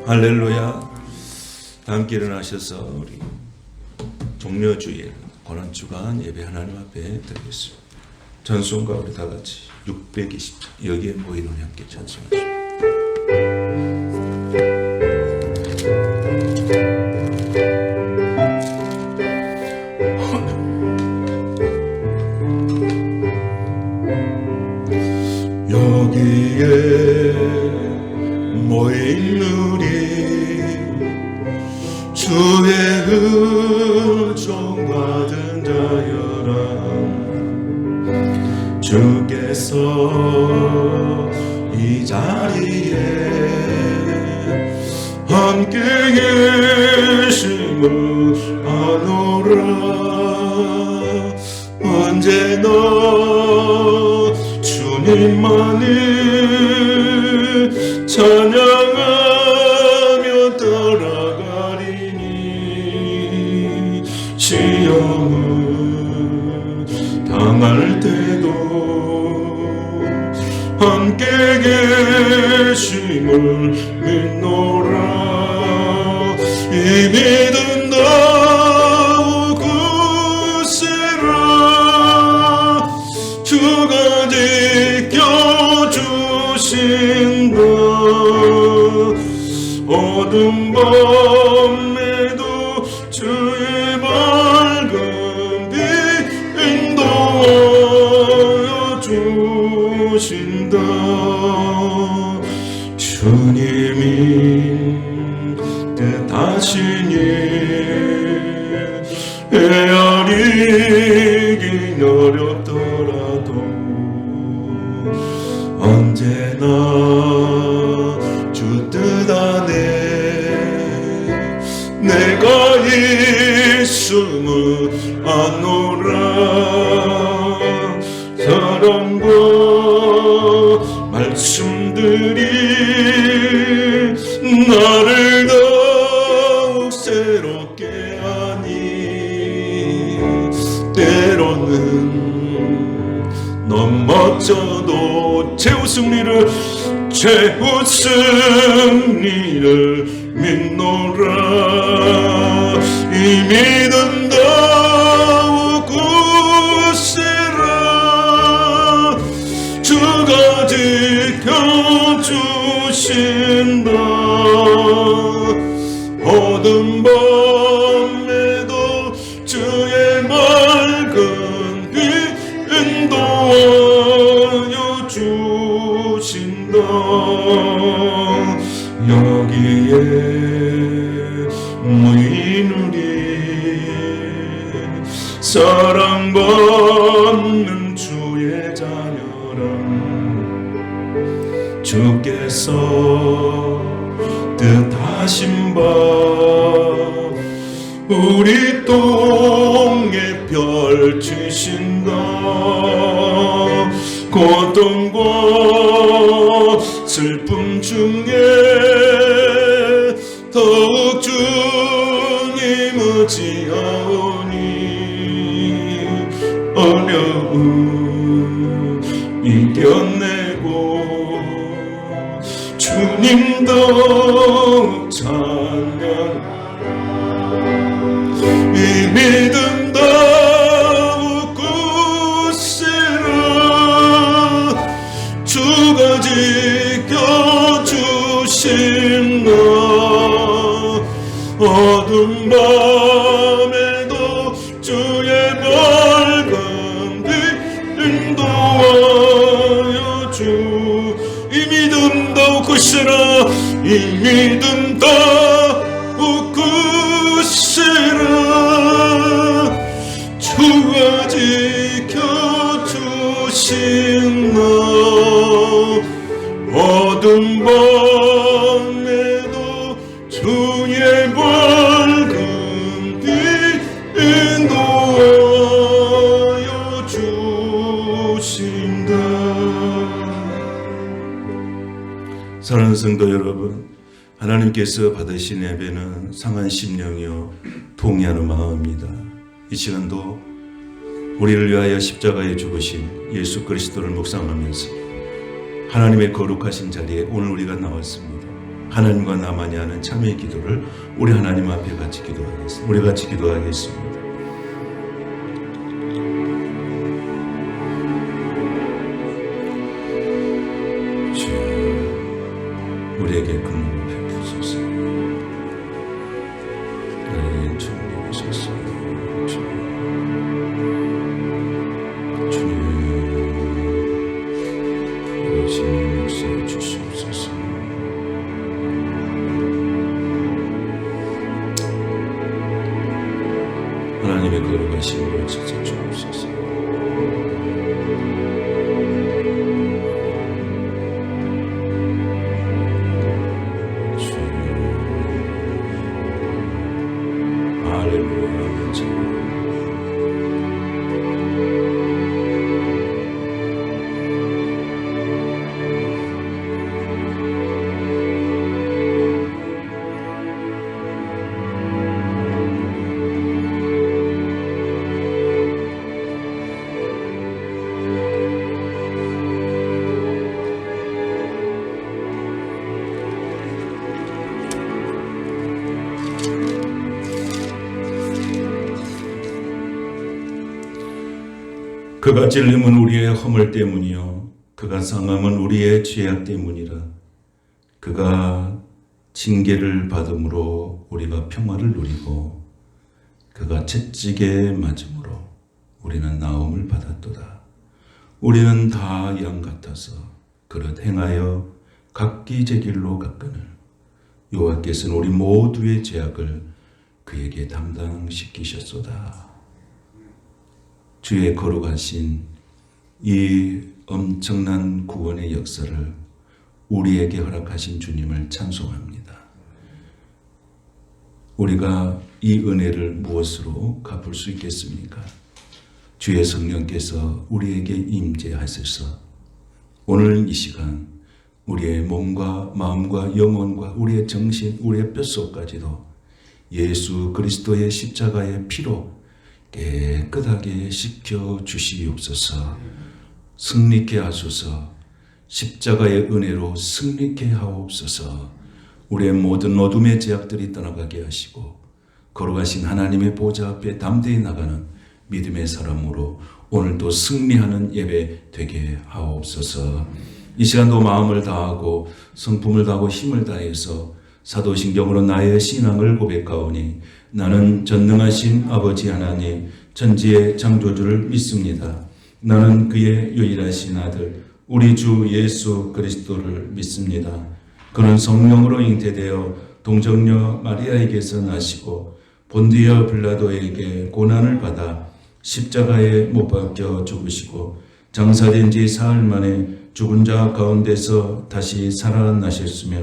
할렐루야. 함께 일어나셔서 우리 종려주일 고난주간 예배 하나님 앞에 드리겠습니다. 찬송가 우리 다 같이 620장 여기에 모인 우리 함께 찬송하십시오. 여기에 모인 우리 주의 은총받은 자여라. 주께서 이 자리에 함께 계심을 아노라. 언제나 주님만을 찬양하며 따라가리니 시험을 당할 때도 함께 계심을 믿노라. 이 믿음 더욱 굳세라. 주가 지켜주신다. 어두운 밤에도 주의 맑은 빛 인도하여 주신다. 주님이 뜻하시니 헤아리긴 어렵더라도 언제나 주 뜻 안에 내가 있음을 아노라. 사랑과 말씀들이 나를 더욱 새롭게 하니 때로는 넘어져도 최우승리를 믿노라. 이 믿음 더욱 굳세라. 주가 지켜주신다. 어두운 밤에도 주의 맑은 빛 인도하여 주신다. 여기에 모인 우리 사랑받는 주의 자녀라. 주께서 뜻하신 바 우리 땅에 펼치신다. 고통과 슬픔 중에 더욱 주님 의지하오니 어려움 이겨내고 주님 더욱 찬양하라. 이 믿음 더욱 굳세라. 주가 지켜주신다. 어두운 밤에도 주의 밝은 빛 인도하여 주. 이 믿음 더욱 굳세라. 이 믿음 더욱 굳세라. 주가 지켜주신다. 어두운 밤에도 주의 밝은 빛 인도하여 주신다. 사랑하는 성도 여러분, 하나님께서 받으신 예배는 상한 심령이요 통회하는 마음입니다. 이 시간도 우리를 위하여 십자가에 죽으신 예수 그리스도를 묵상하면서 하나님의 거룩하신 자리에 오늘 우리가 나왔습니다. 하나님과 나만이 하는 참회의 기도를 우리 하나님 앞에 같이 기도하겠습니다. 우리 같이 기도하겠습니다. 주여, 우리에게 긍휼을 베푸소서. 우리에게 주옵소서. 주님, 이것이 역사해 주시옵소서. 하나님의 거룩하심으로 찾아 주옵소서. 할렐루야. 그가 찔림은 우리의 허물 때문이요 그가 상함은 우리의 죄악 때문이라. 그가 징계를 받음으로 우리가 평화를 누리고 그가 채찍에 맞음으로 우리는 나음을 받았도다. 우리는 다 양 같아서 그릇 행하여 각기 제 길로 갔거늘 여호와께서는 우리 모두의 죄악을 그에게 담당시키셨소다. 주의 거룩하신 이 엄청난 구원의 역사를 우리에게 허락하신 주님을 찬송합니다. 우리가 이 은혜를 무엇으로 갚을 수 있겠습니까? 주의 성령께서 우리에게 임재하셔서 오늘 이 시간 우리의 몸과 마음과 영혼과 우리의 정신, 우리의 뼛속까지도 예수 그리스도의 십자가의 피로 깨끗하게 씻겨 주시옵소서. 승리케 하소서. 십자가의 은혜로 승리케 하옵소서. 우리의 모든 어둠의 제약들이 떠나가게 하시고 거룩하신 하나님의 보좌 앞에 담대히 나가는 믿음의 사람으로 오늘도 승리하는 예배 되게 하옵소서. 이 시간도 마음을 다하고 성품을 다하고 힘을 다해서 사도신경으로 나의 신앙을 고백하오니 나는 전능하신 아버지 하나님 천지의 창조주를 믿습니다. 나는 그의 유일하신 아들 우리 주 예수 그리스도를 믿습니다. 그는 성령으로 잉태되어 동정녀 마리아에게서 나시고 본디어 빌라도에게 고난을 받아 십자가에 못 박혀 죽으시고 장사된 지 사흘 만에 죽은 자 가운데서 다시 살아나셨으며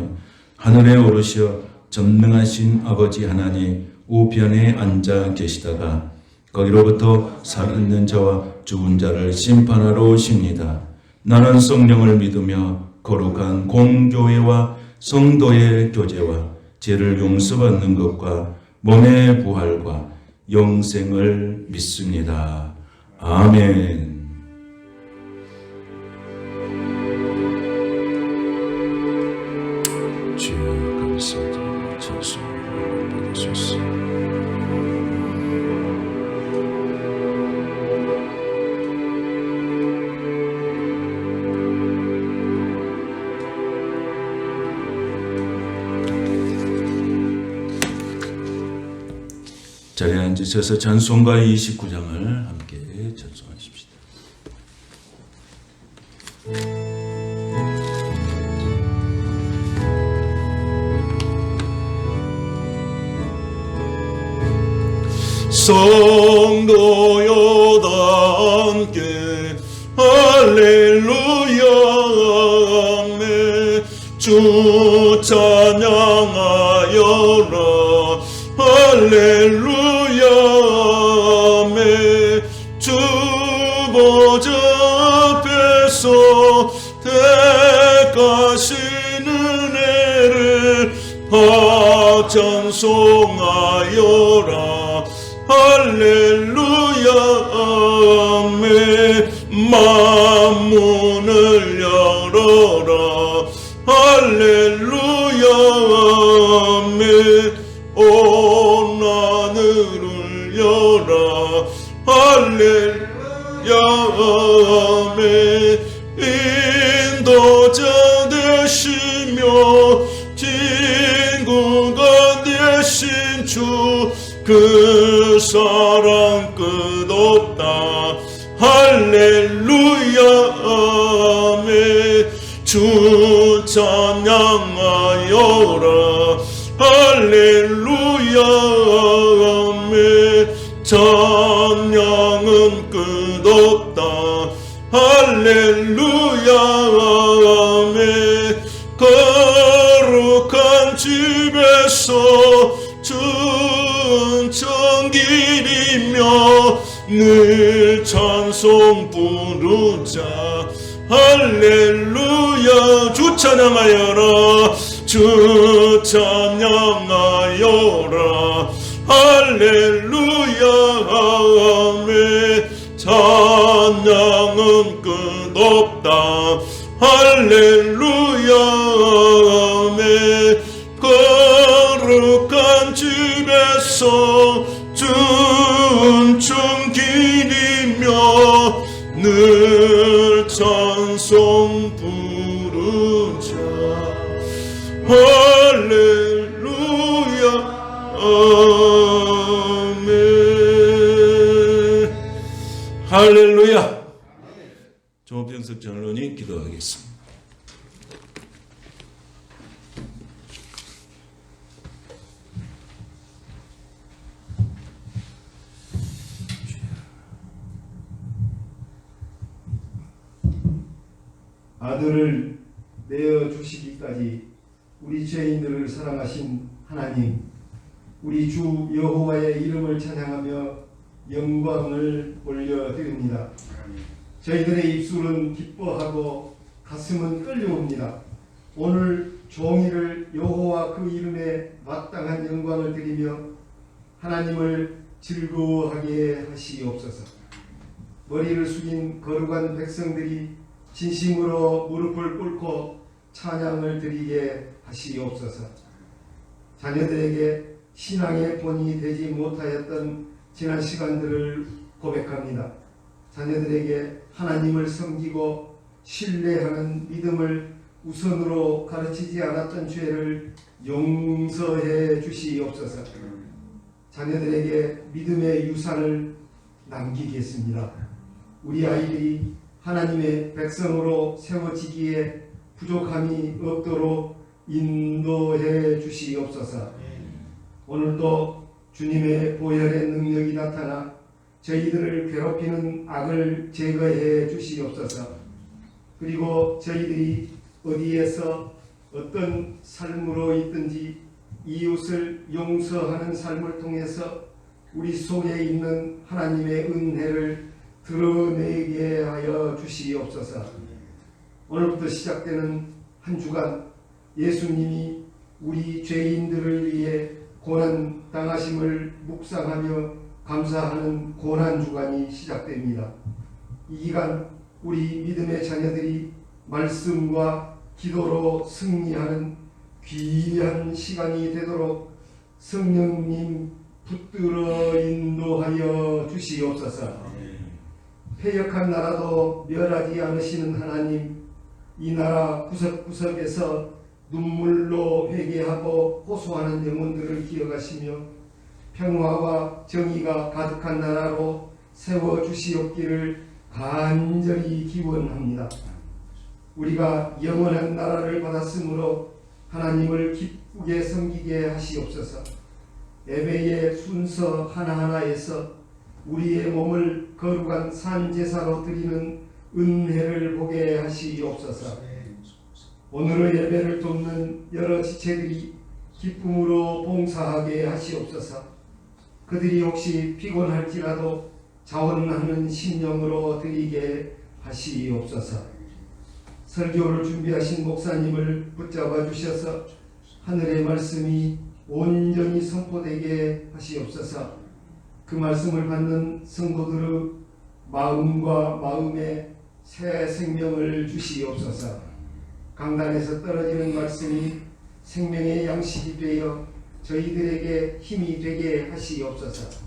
하늘에 오르시어 전능하신 아버지 하나님 우편에 앉아 계시다가 거기로부터 살아있는 자와 죽은 자를 심판하러 오십니다. 나는 성령을 믿으며 거룩한 공교회와 성도의 교제와 죄를 용서받는 것과 몸의 부활과 영생을 믿습니다. 아멘. 주여 감사드립니다. 찬송을 받으소서. 자리에 앉으셔서 찬송가 29장을 함께 찬송하십시다. 성도여 다 함께 할렐루야 아멘. 주 찬양하여라 할렐루야 아멘. 주 보좌 앞에서 택하신 은혜를 찬송하여라 할렐루야 아멘. 만문을 열어라 할렐루야 온 하늘을 열어 할렐루야 인도자 되시며 친구가 되신 주 그 사랑 끝없다 할렐루야 주 찬양하여라 할렐루야 찬양은 끝없다 할렐루야 거룩한 집에서 춘천길이며 늘 찬송 부르자 할렐루야 주 찬양하여라 주 찬양하여라 할렐루야 찬양은 끝없다 할렐루야 거룩한 집에서 춘천길이며 늘 찬송 부르자 할렐루야 아멘 할렐루야. 조병석 장로님 기도하겠습니다. 아들을 내어주시기까지 우리 죄인들을 사랑하신 하나님, 우리 주 여호와의 이름을 찬양하며 영광을 올려드립니다. 저희들의 입술은 기뻐하고 가슴은 끌려옵니다. 오늘 종일을 여호와 그 이름에 마땅한 영광을 드리며 하나님을 즐거워하게 하시옵소서. 머리를 숙인 거룩한 백성들이 진심으로 무릎을 꿇고 찬양을 드리게 하시옵소서. 자녀들에게 신앙의 본이 되지 못하였던 지난 시간들을 고백합니다. 자녀들에게 하나님을 섬기고 신뢰하는 믿음을 우선으로 가르치지 않았던 죄를 용서해 주시옵소서. 자녀들에게 믿음의 유산을 남기겠습니다. 우리 아이들이 하나님의 백성으로 세워지기에 부족함이 없도록 인도해 주시옵소서. 오늘도 주님의 보혈의 능력이 나타나 저희들을 괴롭히는 악을 제거해 주시옵소서. 그리고 저희들이 어디에서 어떤 삶으로 있든지 이웃을 용서하는 삶을 통해서 우리 속에 있는 하나님의 은혜를 드러내게 하여 주시옵소서. 오늘부터 시작되는 한 주간 예수님이 우리 죄인들을 위해 고난 당하심을 묵상하며 감사하는 고난 주간이 시작됩니다. 이 기간 우리 믿음의 자녀들이 말씀과 기도로 승리하는 귀한 시간이 되도록 성령님 붙들어 인도하여 주시옵소서. 패역한 나라도 멸하지 않으시는 하나님, 이 나라 구석구석에서 눈물로 회개하고 호소하는 영혼들을 기억하시며 평화와 정의가 가득한 나라로 세워주시옵기를 간절히 기원합니다. 우리가 영원한 나라를 받았으므로 하나님을 기쁘게 섬기게 하시옵소서. 예배의 순서 하나하나에서 우리의 몸을 거룩한 산제사로 드리는 은혜를 보게 하시옵소서. 오늘의 예배를 돕는 여러 지체들이 기쁨으로 봉사하게 하시옵소서. 그들이 혹시 피곤할지라도 자원하는 심령으로 드리게 하시옵소서. 설교를 준비하신 목사님을 붙잡아 주셔서 하늘의 말씀이 온전히 선포되게 하시옵소서. 그 말씀을 받는 성도들의 마음과 마음에 새 생명을 주시옵소서. 강단에서 떨어지는 말씀이 생명의 양식이 되어 저희들에게 힘이 되게 하시옵소서.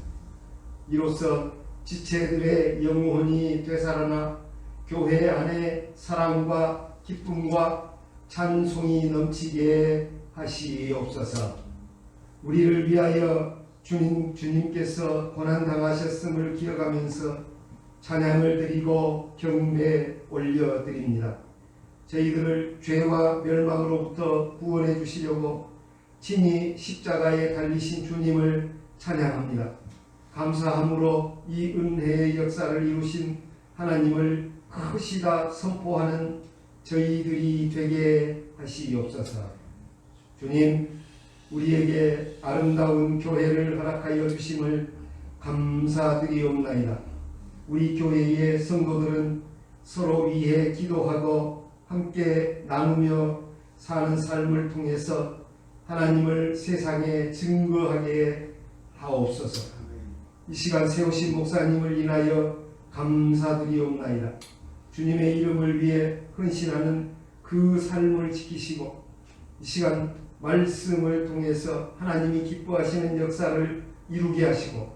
이로써 지체들의 영혼이 되살아나 교회 안에 사랑과 기쁨과 찬송이 넘치게 하시옵소서. 우리를 위하여 주님께서 고난당하셨음을 기억하면서 찬양을 드리고 경배 올려드립니다. 저희들을 죄와 멸망으로부터 구원해 주시려고 친히 십자가에 달리신 주님을 찬양합니다. 감사함으로 이 은혜의 역사를 이루신 하나님을 크시다 선포하는 저희들이 되게 하시옵소서. 주님, 우리에게 아름다운 교회를 허락하여 주심을 감사드리옵나이다. 우리 교회의 성도들은 서로 위해 기도하고 함께 나누며 사는 삶을 통해서 하나님을 세상에 증거하게 하옵소서. 이 시간 세우신 목사님을 인하여 감사드리옵나이다. 주님의 이름을 위해 헌신하는 그 삶을 지키시고 이 시간 말씀을 통해서 하나님이 기뻐하시는 역사를 이루게 하시고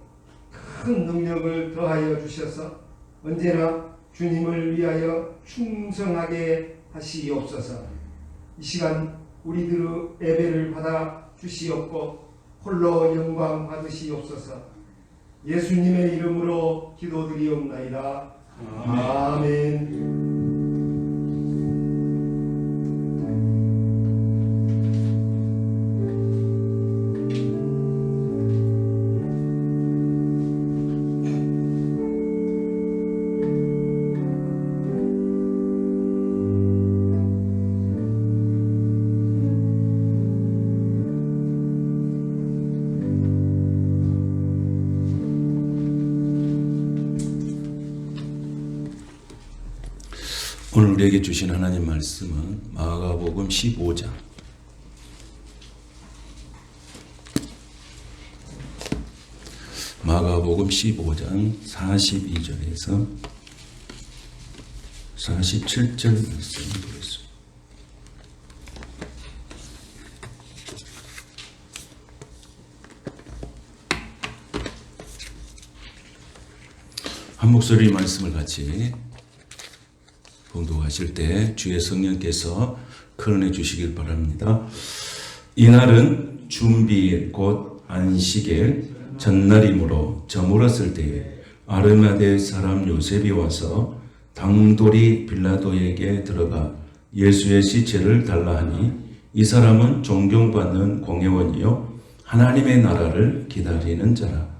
큰 능력을 더하여 주셔서 언제나 주님을 위하여 충성하게 하시옵소서. 이 시간 우리들의 예배를 받아 주시옵고 홀로 영광 받으시옵소서. 예수님의 이름으로 기도드리옵나이다. 아멘. 오늘 우리에게 주신 하나님 말씀은 마가복음 15장 마가복음 15장 42절에서 47절 말씀을 보겠습니다. 한 목소리 말씀을 같이 봉독하실 때 주의 성령께서 큰은혜 주시길 바랍니다. 이날은 준비일 곧 안식일 전날이므로 저물었을 때에 아르마대 사람 요셉이 와서 당돌이 빌라도에게 들어가 예수의 시체를 달라 하니 이 사람은 존경받는 공회원이요 하나님의 나라를 기다리는 자라.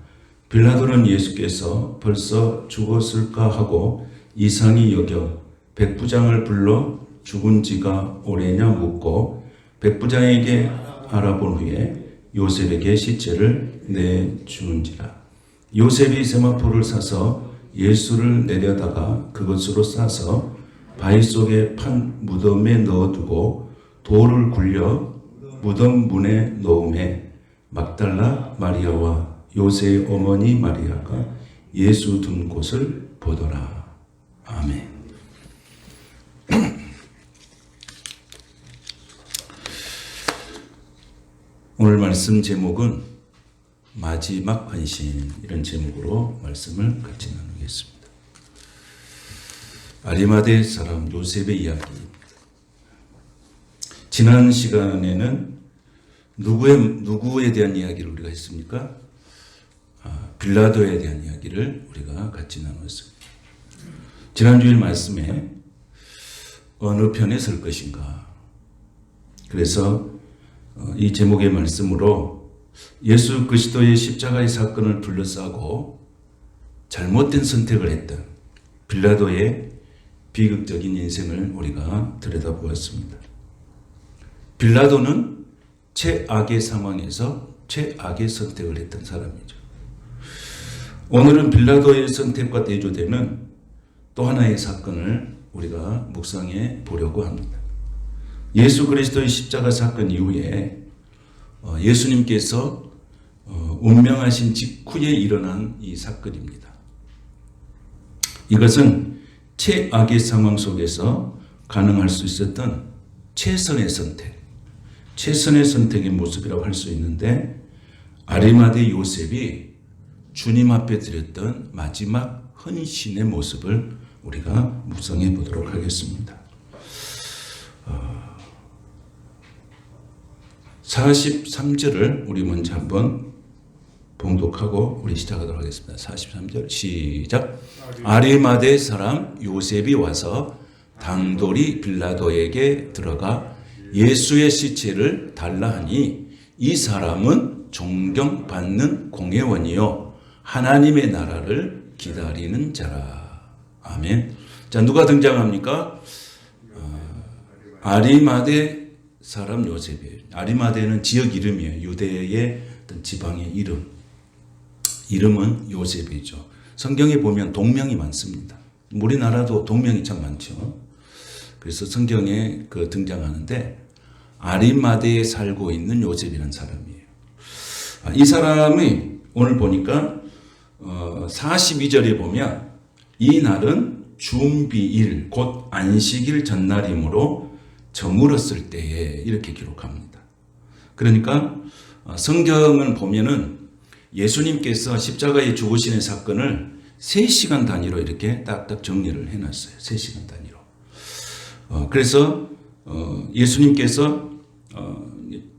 빌라도는 예수께서 벌써 죽었을까 하고 이상히 여겨 백부장을 불러 죽은 지가 오래냐 묻고 백부장에게 알아본 후에 요셉에게 시체를 내주는지라. 요셉이 세마포를 사서 예수를 내려다가 그것으로 싸서 바위 속에 판 무덤에 넣어두고 돌을 굴려 무덤 문에 놓음에 막달라 마리아와 요셉의 어머니 마리아가 예수 둔 곳을 보더라. 아멘. 오늘 말씀 제목은 마지막 헌신, 이런 제목으로 말씀을 같이 나누겠습니다. 아리마대 사람 요셉의 이야기. 지난 시간에는 누구에 대한 이야기를 우리가 했습니까? 빌라도에 대한 이야기를 우리가 같이 나눴습니다. 지난주일 말씀에 어느 편에 설 것인가. 그래서 이 제목의 말씀으로 예수 그리스도의 십자가의 사건을 둘러싸고 잘못된 선택을 했던 빌라도의 비극적인 인생을 우리가 들여다보았습니다. 빌라도는 최악의 상황에서 최악의 선택을 했던 사람이죠. 오늘은 빌라도의 선택과 대조되는 또 하나의 사건을 우리가 묵상해 보려고 합니다. 예수 그리스도의 십자가 사건 이후에 예수님께서 운명하신 직후에 일어난 이 사건입니다. 이것은 최악의 상황 속에서 가능할 수 있었던 최선의 선택, 최선의 선택의 모습이라고 할 수 있는데 아리마대 요셉이 주님 앞에 드렸던 마지막 헌신의 모습을 우리가 묵상해 보도록 하겠습니다. 43절을 우리 먼저 한번 봉독하고 우리 시작하도록 하겠습니다. 43절 시작. 아리마대 사람 요셉이 와서 당돌이 빌라도에게 들어가 예수의 시체를 달라 하니 이 사람은 존경받는 공회원이요 하나님의 나라를 기다리는 자라. 아멘. 자, 누가 등장합니까? 아리마대 사람 요셉이에요. 아리마대는 지역 이름이에요. 유대의 어떤 지방의 이름. 이름은 요셉이죠. 성경에 보면 동명이 많습니다. 우리나라도 동명이 참 많죠. 그래서 성경에 등장하는데 아리마대에 살고 있는 요셉이라는 사람이에요. 이 사람이 오늘 보니까 42절에 보면 이 날은 준비일 곧 안식일 전날이므로 저물었을 때에 이렇게 기록합니다. 그러니까 성경을 보면은 예수님께서 십자가에 죽으시는 사건을 3시간 단위로 이렇게 딱딱 정리를 해놨어요. 3시간 단위로. 그래서 예수님께서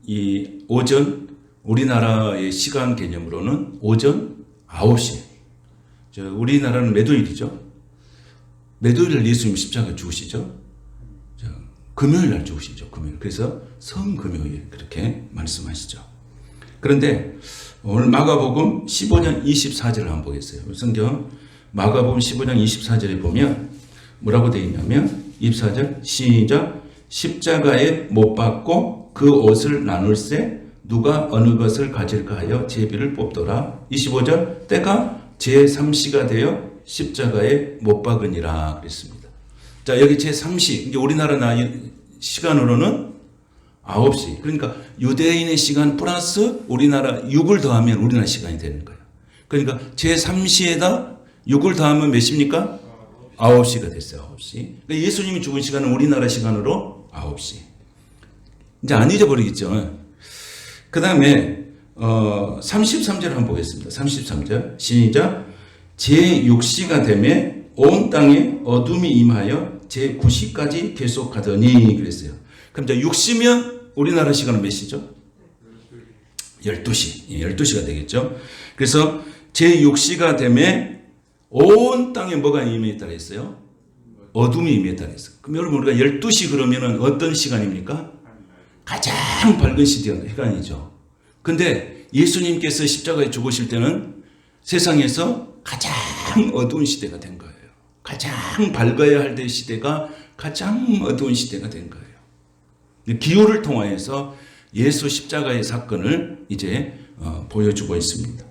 이 오전 우리나라의 시간 개념으로는 오전 9시. 우리나라는 매도일이죠. 매도일을 예수님 십자가에 죽으시죠. 금요일 날 죽으시죠. 금요일. 그래서 성금요일 그렇게 말씀하시죠. 그런데 오늘 마가복음 15장 24절을 한번 보겠어요. 성경 마가복음 15장 24절에 보면 뭐라고 되어 있냐면 24절 시작. 십자가에 못 박고 그 옷을 나눌세 누가 어느 것을 가질까 하여 제비를 뽑더라. 25절 때가 제3시가 되어 십자가에 못 박으니라 그랬습니다. 자, 여기 제3시, 이제 우리나라 시간으로는 9시. 그러니까 유대인의 시간 플러스 우리나라 6을 더하면 우리나라 시간이 되는 거예요. 그러니까 제3시에다 6을 더하면 몇 시입니까? 9시가 됐어요. 9시. 그러니까 예수님이 죽은 시간은 우리나라 시간으로 9시. 이제 안 잊어버리겠죠. 그 다음에 33절 한번 보겠습니다. 33절 시작. 제6시가 되매 온 땅에 어둠이 임하여 제9시까지 계속하더니 그랬어요. 그럼 이제 6시면 우리나라 시간은 몇 시죠? 12시. 12시가 되겠죠. 그래서 제6시가 되매 온 땅에 뭐가 임했다 했어요? 어둠이 임했다 했어요. 그럼 여러분 우리가 12시 그러면은 어떤 시간입니까? 가장 밝은 시간이죠. 근데 예수님께서 십자가에 죽으실 때는 세상에서 가장 어두운 시대가 된 거예요. 가장 밝아야 할 때 시대가 가장 어두운 시대가 된 거예요. 기후를 통하여서 예수 십자가의 사건을 이제 보여주고 있습니다.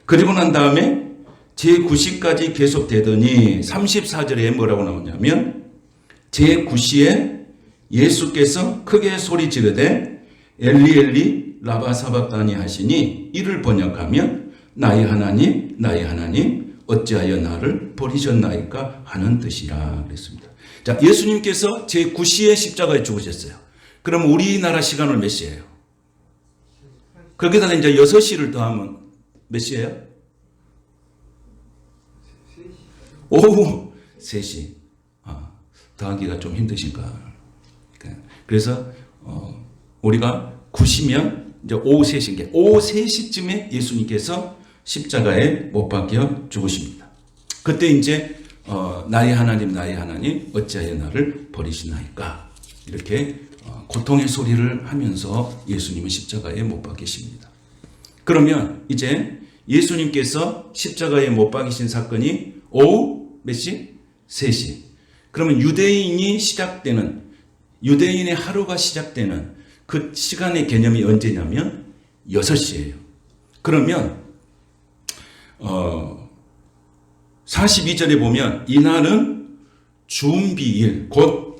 그리고 난 다음에 제9시까지 계속되더니 34절에 뭐라고 나오냐면 제9시에 예수께서 크게 소리 지르되 엘리 엘리 라바 사박다니 하시니 이를 번역하면 나의 하나님 어찌하여 나를 버리셨나이까 하는 뜻이라 그랬습니다. 자, 예수님께서 제9시에 십자가에 죽으셨어요. 그럼 우리나라 시간은 몇 시예요? 거기다가 이제 6시를 더하면 몇 시예요? 오후 3시. 더하기가 좀 힘드신가? 그래서 우리가 9시면 이제 오후 3시인 오후 3시쯤에 예수님께서 십자가에 못 박혀 죽으십니다. 그때 이제 나의 하나님 어찌하여 나를 버리시나이까 이렇게 고통의 소리를 하면서 예수님은 십자가에 못 박히십니다. 그러면 이제 예수님께서 십자가에 못 박히신 사건이 오후 몇 시? 3시. 그러면 유대인의 하루가 시작되는 그 시간의 개념이 언제냐면 6시예요. 그러면 42절에 보면 이날은 준비일 곧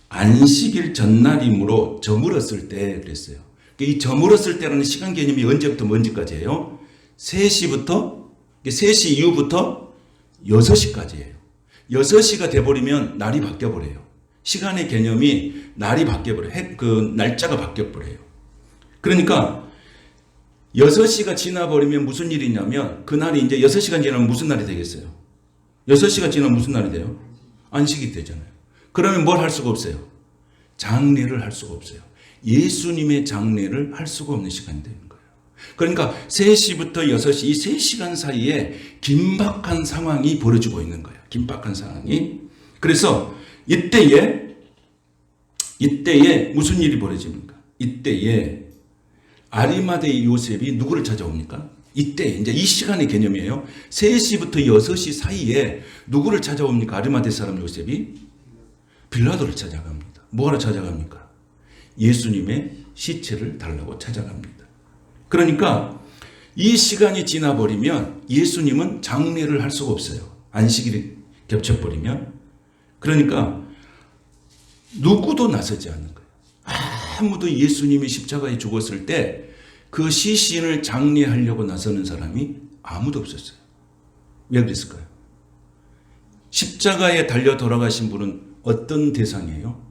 안식일 전날이므로 저물었을 때 그랬어요. 이 저물었을 때라는 시간 개념이 언제부터 언제까지예요? 3시 이후부터 6시까지예요. 6시가 돼버리면 날이 바뀌어버려요. 시간의 개념이 날이 바뀌어버려요. 그 날짜가 바뀌어버려요. 그러니까 6시가 지나버리면 무슨 일이 있냐면 그날이 이제 6시간 지나면 무슨 날이 되겠어요? 6시가 지나면 무슨 날이 돼요? 안식이 되잖아요. 그러면 뭘 할 수가 없어요? 장례를 할 수가 없어요. 예수님의 장례를 할 수가 없는 시간이 되는 거예요. 그러니까 3시부터 6시 이 3시간 사이에 긴박한 상황이 벌어지고 있는 거예요. 긴박한 상황이. 그래서 이때에 무슨 일이 벌어집니까? 이때에 아리마대 요셉이 누구를 찾아옵니까? 이때 이제 이 시간의 개념이에요. 3시부터 6시 사이에 누구를 찾아옵니까? 아리마대 사람 요셉이 빌라도를 찾아갑니다. 뭐하러 찾아갑니까? 예수님의 시체를 달라고 찾아갑니다. 그러니까 이 시간이 지나버리면 예수님은 장례를 할 수가 없어요. 안식일이 겹쳐버리면. 그러니까 누구도 나서지 않는 거예요. 아무도 예수님이 십자가에 죽었을 때 그 시신을 장례하려고 나서는 사람이 아무도 없었어요. 왜 그랬을까요? 십자가에 달려 돌아가신 분은 어떤 대상이에요?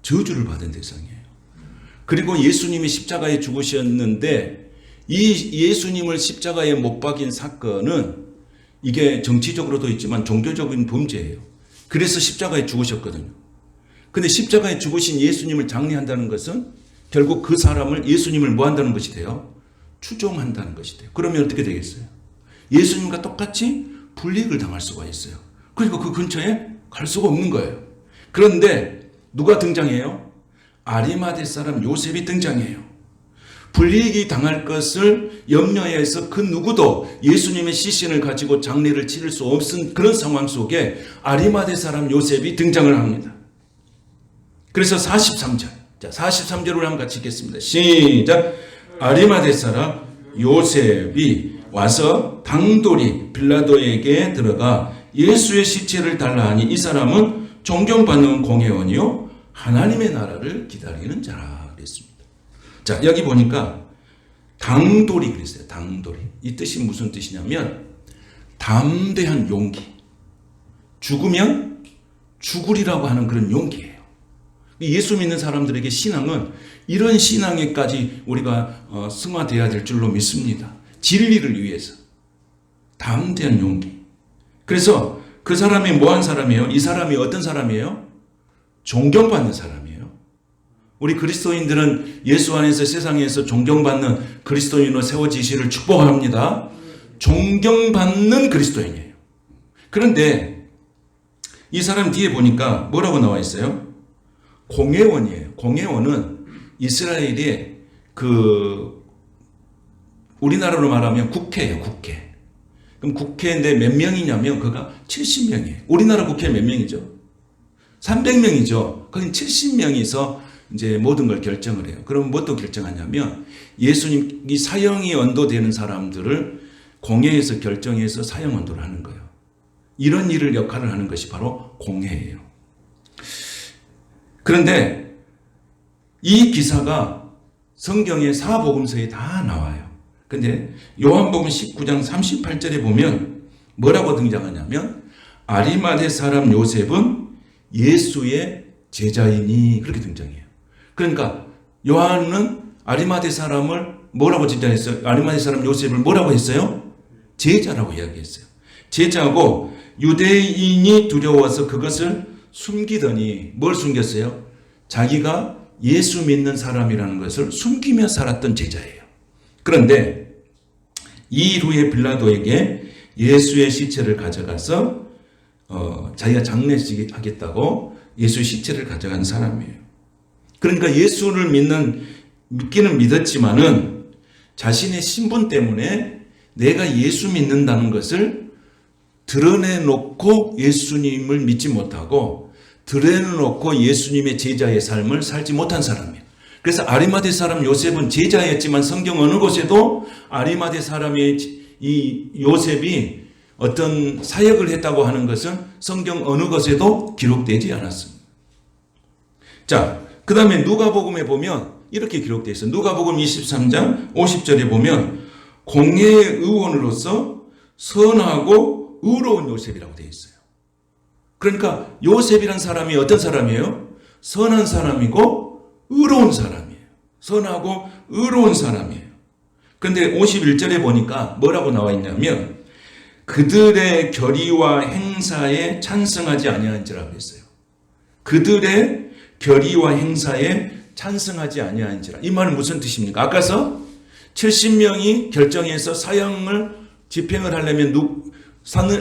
저주를 받은 대상이에요. 그리고 예수님이 십자가에 죽으셨는데 이 예수님을 십자가에 못 박인 사건은 이게 정치적으로도 있지만 종교적인 범죄예요. 그래서 십자가에 죽으셨거든요. 근데 십자가에 죽으신 예수님을 장례한다는 것은 결국 그 사람을 예수님을 뭐 한다는 것이 돼요? 추종한다는 것이 돼요. 그러면 어떻게 되겠어요? 예수님과 똑같이 불이익을 당할 수가 있어요. 그러니까 그 근처에 갈 수가 없는 거예요. 그런데 누가 등장해요? 아리마대 사람 요셉이 등장해요. 불이익이 당할 것을 염려해서 그 누구도 예수님의 시신을 가지고 장례를 치를 수 없은 그런 상황 속에 아리마대 사람 요셉이 등장을 합니다. 그래서 43절. 자, 43절을 한번 같이 읽겠습니다. 시작. 아리마대 사람 요셉이 와서 당돌이 빌라도에게 들어가 예수의 시체를 달라 하니 이 사람은 존경받는 공회원이요 하나님의 나라를 기다리는 자라 그랬습니다. 자, 여기 보니까 당돌이 그랬어요. 당돌이. 이 뜻이 무슨 뜻이냐면 담대한 용기. 죽으면 죽으리라고 하는 그런 용기예요. 예수 믿는 사람들에게 신앙은 이런 신앙에까지 우리가 승화되어야 될 줄로 믿습니다. 진리를 위해서. 담대한 용기. 그래서 그 사람이 뭐한 사람이에요? 이 사람이 어떤 사람이에요? 존경받는 사람이에요. 우리 그리스도인들은 예수 안에서 세상에서 존경받는 그리스도인으로 세워지시를 축복합니다. 존경받는 그리스도인이에요. 그런데 이 사람 뒤에 보니까 뭐라고 나와 있어요? 공회원이에요. 공회원은 이스라엘의 우리나라로 말하면 국회예요. 국회. 그럼 국회인데 몇 명이냐면 그가 70명이에요. 우리나라 국회 몇 명이죠? 300명이죠. 거긴 70명이서 이제 모든 걸 결정을 해요. 그럼 뭣도 결정하냐면 예수님이 사형이 언도되는 사람들을 공회에서 결정해서 사형 언도를 하는 거예요. 이런 일을 역할을 하는 것이 바로 공회예요. 그런데 이 기사가 성경의 사복음서에 다 나와요. 근데 요한복음 19장 38절에 보면 뭐라고 등장하냐면 아리마대 사람 요셉은 예수의 제자이니 그렇게 등장해요. 그러니까 요한은 아리마대 사람을 뭐라고 등장했어요? 아리마대 사람 요셉을 뭐라고 했어요? 제자라고 이야기했어요. 제자고 유대인이 두려워서 그것을 숨기더니 뭘 숨겼어요? 자기가 예수 믿는 사람이라는 것을 숨기며 살았던 제자예요. 그런데 이 후에 빌라도에게 예수의 시체를 가져가서 자기가 장례식하겠다고 예수의 시체를 가져간 사람이에요. 그러니까 예수를 믿기는 믿었지만은 자신의 신분 때문에 내가 예수 믿는다는 것을 드러내놓고 예수님을 믿지 못하고 드러내놓고 예수님의 제자의 삶을 살지 못한 사람이에요. 그래서 아리마대 사람 요셉은 제자였지만 성경 어느 곳에도 아리마대 사람의 이 요셉이 어떤 사역을 했다고 하는 것은 성경 어느 곳에도 기록되지 않았습니다. 자, 그 다음에 누가복음에 보면 이렇게 기록되어 있어요. 누가복음 23장 50절에 보면 공회의 의원으로서 선하고 의로운 요셉이라고 되어 있어요. 그러니까 요셉이란 사람이 어떤 사람이에요? 선한 사람이고 의로운 사람이에요. 선하고 의로운 사람이에요. 그런데 51절에 보니까 뭐라고 나와 있냐면 그들의 결의와 행사에 찬성하지 아니한지라 그랬어요. 그들의 결의와 행사에 찬성하지 아니한지라. 이 말은 무슨 뜻입니까? 아까서 70명이 결정해서 사형을 집행을 하려면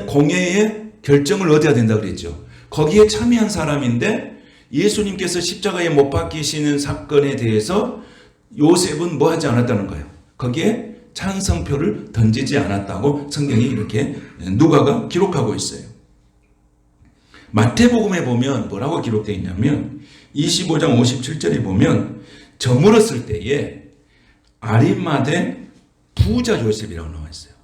공회의 결정을 얻어야 된다 그랬죠. 거기에 참여한 사람인데 예수님께서 십자가에 못 박히시는 사건에 대해서 요셉은 뭐 하지 않았다는 거예요. 거기에 찬성표를 던지지 않았다고 성경이 이렇게 누가가 기록하고 있어요. 마태복음에 보면 뭐라고 기록되어 있냐면 25장 57절에 보면 저물었을 때에 아리마대 부자 요셉이라고 나와 있어요.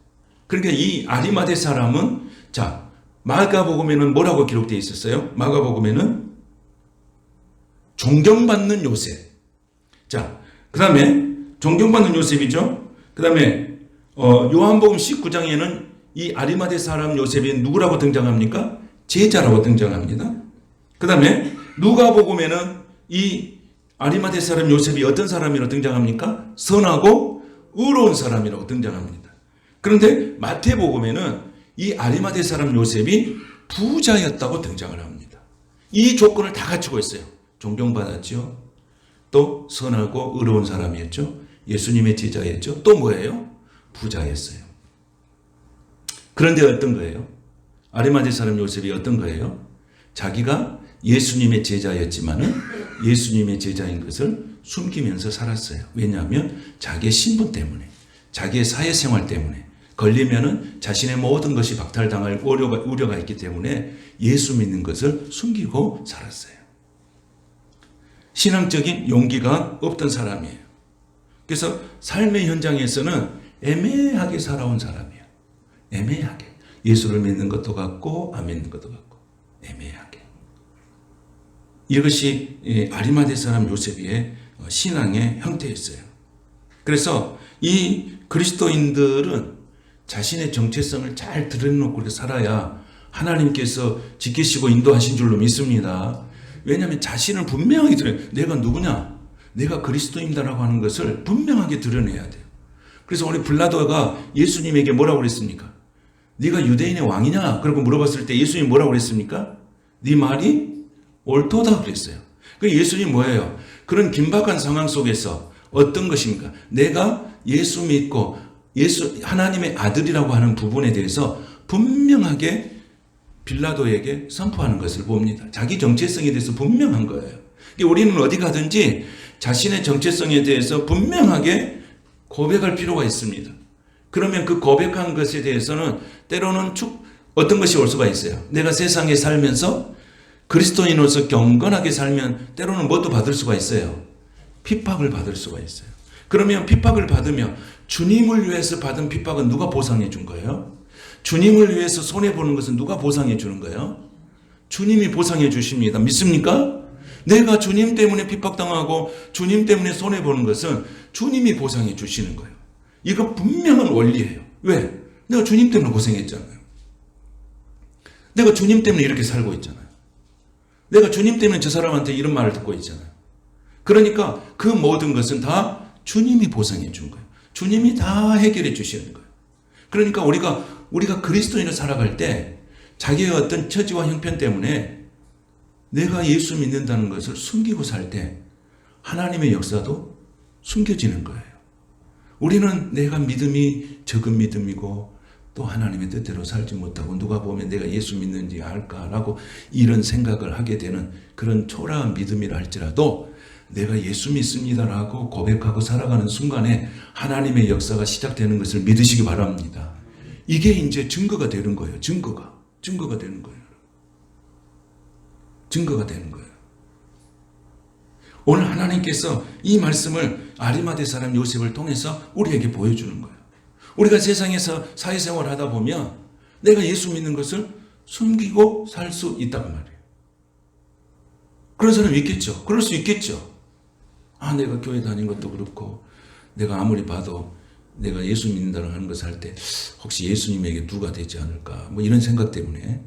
그러니까 이 아리마대 사람은 자 마가복음에는 뭐라고 기록되어 있었어요? 마가복음에는 존경받는 요셉. 자, 그 다음에 존경받는 요셉이죠. 그 다음에 요한복음 19장에는 이 아리마대 사람 요셉이 누구라고 등장합니까? 제자라고 등장합니다. 그 다음에 누가복음에는 이 아리마대 사람 요셉이 어떤 사람이라고 등장합니까? 선하고 의로운 사람이라고 등장합니다. 그런데 마태복음에는 이 아리마대 사람 요셉이 부자였다고 등장을 합니다. 이 조건을 다 갖추고 있어요. 존경받았죠. 또 선하고 의로운 사람이었죠. 예수님의 제자였죠. 또 뭐예요? 부자였어요. 그런데 어떤 거예요? 아리마대 사람 요셉이 어떤 거예요? 자기가 예수님의 제자였지만은 예수님의 제자인 것을 숨기면서 살았어요. 왜냐하면 자기의 신분 때문에, 자기의 사회생활 때문에 걸리면은 자신의 모든 것이 박탈당할 우려가 있기 때문에 예수 믿는 것을 숨기고 살았어요. 신앙적인 용기가 없던 사람이에요. 그래서 삶의 현장에서는 애매하게 살아온 사람이에요. 애매하게. 예수를 믿는 것도 같고 안 믿는 것도 같고 애매하게. 이것이 아리마대 사람 요셉의 신앙의 형태였어요. 그래서 이 그리스도인들은 자신의 정체성을 잘 드러내놓고 살아야 하나님께서 지키시고 인도하신 줄로 믿습니다. 왜냐하면 자신을 분명하게 드러내요. 내가 누구냐? 내가 그리스도인이다라고 하는 것을 분명하게 드러내야 돼요. 그래서 우리 빌라도가 예수님에게 뭐라고 그랬습니까? 네가 유대인의 왕이냐? 그러고 물어봤을 때 예수님이 뭐라고 그랬습니까? 네 말이 옳도다 그랬어요. 그 예수님 뭐예요? 그런 긴박한 상황 속에서 어떤 것입니까? 내가 예수 믿고 예수 하나님의 아들이라고 하는 부분에 대해서 분명하게 빌라도에게 선포하는 것을 봅니다. 자기 정체성에 대해서 분명한 거예요. 우리는 어디 가든지 자신의 정체성에 대해서 분명하게 고백할 필요가 있습니다. 그러면 그 고백한 것에 대해서는 때로는 어떤 것이 올 수가 있어요. 내가 세상에 살면서 그리스도인으로서 경건하게 살면 때로는 뭣도 받을 수가 있어요. 핍박을 받을 수가 있어요. 그러면 핍박을 받으며 주님을 위해서 받은 핍박은 누가 보상해 준 거예요? 주님을 위해서 손해보는 것은 누가 보상해 주는 거예요? 주님이 보상해 주십니다. 믿습니까? 내가 주님 때문에 핍박당하고 주님 때문에 손해보는 것은 주님이 보상해 주시는 거예요. 이거 분명한 원리예요. 왜? 내가 주님 때문에 고생했잖아요. 내가 주님 때문에 이렇게 살고 있잖아요. 내가 주님 때문에 저 사람한테 이런 말을 듣고 있잖아요. 그러니까 그 모든 것은 다 주님이 보상해 준 거예요. 주님이 다 해결해 주시는 거예요. 그러니까 우리가 그리스도인으로 살아갈 때 자기의 어떤 처지와 형편 때문에 내가 예수 믿는다는 것을 숨기고 살 때 하나님의 역사도 숨겨지는 거예요. 우리는 내가 믿음이 적은 믿음이고 또 하나님의 뜻대로 살지 못하고 누가 보면 내가 예수 믿는지 알까라고 이런 생각을 하게 되는 그런 초라한 믿음이라 할지라도 내가 예수 믿습니다라고 고백하고 살아가는 순간에 하나님의 역사가 시작되는 것을 믿으시기 바랍니다. 이게 이제 증거가 되는 거예요. 증거가 되는 거예요. 증거가 되는 거예요. 오늘 하나님께서 이 말씀을 아리마대 사람 요셉을 통해서 우리에게 보여주는 거예요. 우리가 세상에서 사회생활을 하다 보면 내가 예수 믿는 것을 숨기고 살 수 있다고 말이에요. 그런 사람이 있겠죠. 그럴 수 있겠죠. 내가 교회 다닌 것도 그렇고 내가 아무리 봐도 내가 예수 믿는다고 하는 것을 할 때 혹시 예수님에게 누가 되지 않을까 뭐 이런 생각 때문에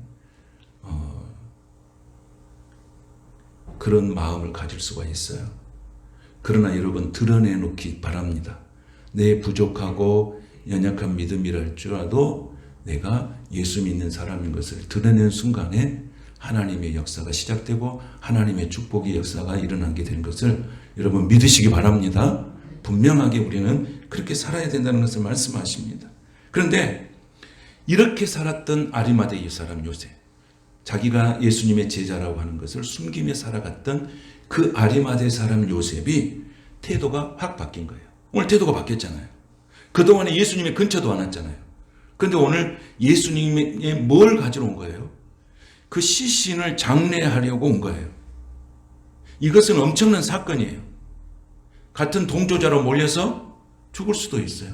그런 마음을 가질 수가 있어요. 그러나 여러분 드러내놓기 바랍니다. 내 부족하고 연약한 믿음이랄지라도 내가 예수 믿는 사람인 것을 드러내는 순간에 하나님의 역사가 시작되고 하나님의 축복의 역사가 일어나게 되는 것을 여러분 믿으시기 바랍니다. 분명하게 우리는 그렇게 살아야 된다는 것을 말씀하십니다. 그런데 이렇게 살았던 아리마대 사람 요셉, 자기가 예수님의 제자라고 하는 것을 숨기며 살아갔던 그 아리마대 사람 요셉이 태도가 확 바뀐 거예요. 오늘 태도가 바뀌었잖아요. 그동안에 예수님의 근처도 안 왔잖아요. 그런데 오늘 예수님의 뭘 가지러 온 거예요? 그 시신을 장례하려고 온 거예요. 이것은 엄청난 사건이에요. 같은 동조자로 몰려서 죽을 수도 있어요.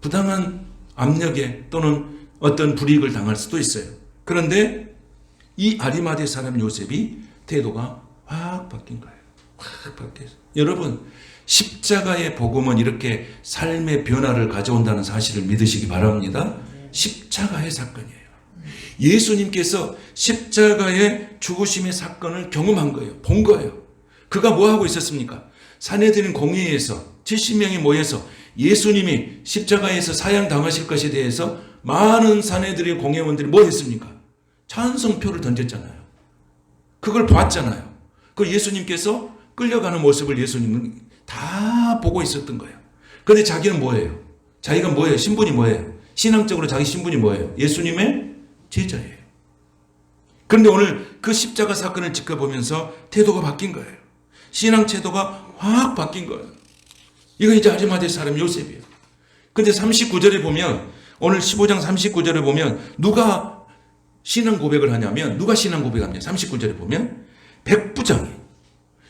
부당한 압력에 또는 어떤 불이익을 당할 수도 있어요. 그런데 이 아리마대 사람 요셉이 태도가 확 바뀐 거예요. 확 바뀌었어요. 여러분, 십자가의 복음은 이렇게 삶의 변화를 가져온다는 사실을 믿으시기 바랍니다. 십자가의 사건이에요. 예수님께서 십자가의 죽으심의 사건을 경험한 거예요. 본 거예요. 그가 뭐 하고 있었습니까? 산헤드린 공회에서 70명이 모여서 예수님이 십자가에서 사형당하실 것에 대해서 많은 산헤드린 공회원들이 뭐 했습니까? 찬성표를 던졌잖아요. 그걸 봤잖아요. 그 예수님께서 끌려가는 모습을 예수님은 다 보고 있었던 거예요. 그런데 자기는 뭐예요? 자기가 뭐예요? 신분이 뭐예요? 신앙적으로 자기 신분이 뭐예요? 예수님의 제자예요. 그런데 오늘 그 십자가 사건을 지켜보면서 태도가 바뀐 거예요. 신앙 태도가 확 바뀐 거예요. 이건 이제 아리마대 사람 요셉이에요. 근데 39절에 보면, 오늘 15장 39절에 보면 누가 신앙 고백을 하냐면, 누가 신앙 고백하냐? 39절에 보면 백부장이,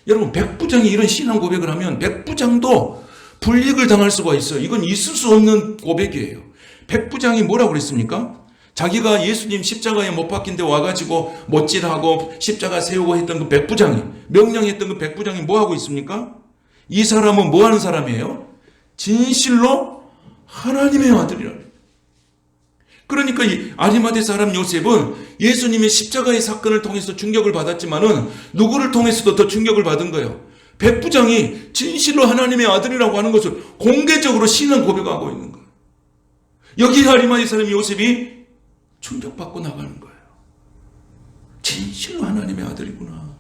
여러분 백부장이 이런 신앙 고백을 하면 백부장도 불이익을 당할 수가 있어요. 이건 있을 수 없는 고백이에요. 백부장이 뭐라고 그랬습니까? 자기가 예수님 십자가에 못 박힌 데 와가지고 못질하고 십자가 세우고 했던 그 백부장이, 명령했던 그 백부장이 뭐 하고 있습니까? 이 사람은 뭐 하는 사람이에요? 진실로 하나님의 아들이라. 그러니까 이 아리마대 사람 요셉은 예수님의 십자가의 사건을 통해서 충격을 받았지만은 누구를 통해서도 더 충격을 받은 거예요. 백부장이 진실로 하나님의 아들이라고 하는 것을 공개적으로 신앙 고백하고 있는 거예요. 여기 아리마대 사람 요셉이 충격받고 나가는 거예요. 진실로 하나님의 아들이구나.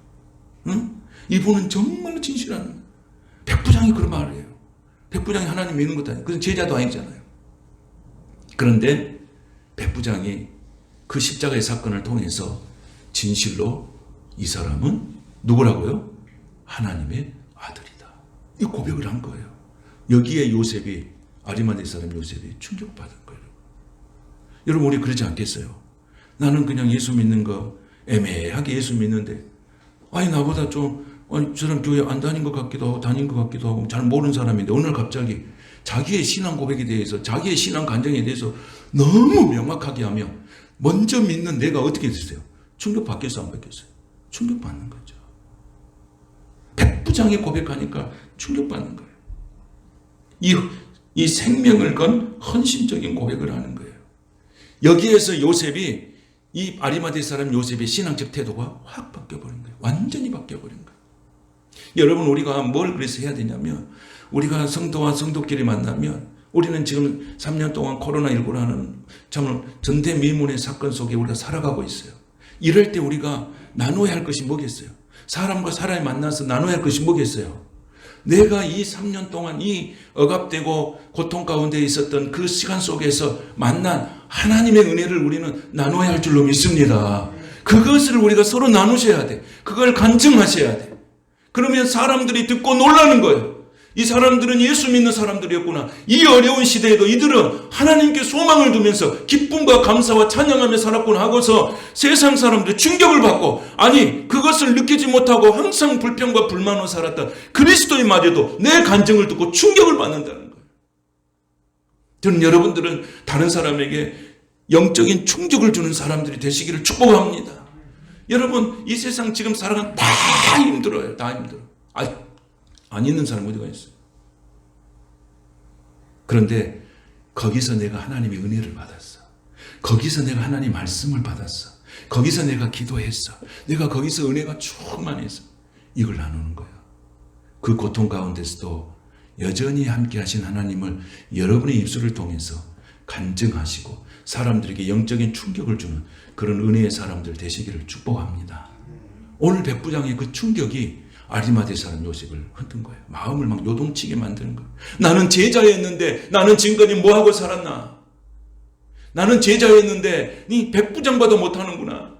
응? 이분은 정말로 진실한, 백부장이 그런 말을 해요. 백부장이 하나님 믿는 것도 아니에요. 그건 제자도 아니잖아요. 그런데 백부장이 그 십자가의 사건을 통해서 진실로 이 사람은 누구라고요? 하나님의 아들이다. 이 고백을 한 거예요. 여기에 요셉이, 아리마대 사람 요셉이 충격받은 거예요. 여러분, 우리 그러지 않겠어요? 나는 그냥 예수 믿는 거 애매하게 예수 믿는데, 아니 나보다 좀, 아니 저 사람 교회 안 다닌 것 같기도 하고 다닌 것 같기도 하고 잘 모르는 사람인데 오늘 갑자기 자기의 신앙 고백에 대해서, 자기의 신앙 간증에 대해서 너무 명확하게 하며 먼저 믿는 내가 어떻게 됐어요? 충격받겠어요? 안 받겠어요? 충격받는 거죠. 백부장이 고백하니까 충격받는 거예요. 이 생명을 건 헌신적인 고백을 하는 거예요. 여기에서 요셉이, 이 아리마대 사람 요셉의 신앙적 태도가 확 바뀌어버린 거예요. 완전히 바뀌어버린 거예요. 여러분, 우리가 뭘 그래서 해야 되냐면, 우리가 성도와 성도끼리 만나면, 우리는 지금 3년 동안 코로나19라는 참 전대미문의 사건 속에 우리가 살아가고 있어요. 이럴 때 우리가 나눠야 할 것이 뭐겠어요? 사람과 사람이 만나서 나눠야 할 것이 뭐겠어요? 내가 이 3년 동안 이 억압되고 고통 가운데 있었던 그 시간 속에서 만난 하나님의 은혜를 우리는 나눠야 할 줄로 믿습니다. 그것을 우리가 서로 나누셔야 돼. 그걸 간증하셔야 돼. 그러면 사람들이 듣고 놀라는 거예요. 이 사람들은 예수 믿는 사람들이었구나. 이 어려운 시대에도 이들은 하나님께 소망을 두면서 기쁨과 감사와 찬양하며 살았구나 하고서 세상 사람들이 충격을 받고, 아니 그것을 느끼지 못하고 항상 불평과 불만으로 살았던 그리스도인마저도 내 간증을 듣고 충격을 받는다는 거예요. 저는 여러분들은 다른 사람에게 영적인 충격을 주는 사람들이 되시기를 축복합니다. 여러분, 이 세상 지금 살아가는 다 힘들어요. 다 힘들어. 안 있는 사람 어디가 있어요? 그런데 거기서 내가 하나님의 은혜를 받았어. 거기서 내가 하나님 말씀을 받았어. 거기서 내가 기도했어. 내가 거기서 은혜가 충만해서 이걸 나누는 거야. 그 고통 가운데서도 여전히 함께 하신 하나님을 여러분의 입술을 통해서 간증하시고 사람들에게 영적인 충격을 주는 그런 은혜의 사람들 되시기를 축복합니다. 오늘 백부장의 그 충격이 아리마대 사람 요셉을 흔든 거예요. 마음을 막 요동치게 만드는 거예요. 나는 제자였는데 나는 지금까지 뭐하고 살았나? 나는 제자였는데 니 백부장봐도 못하는구나.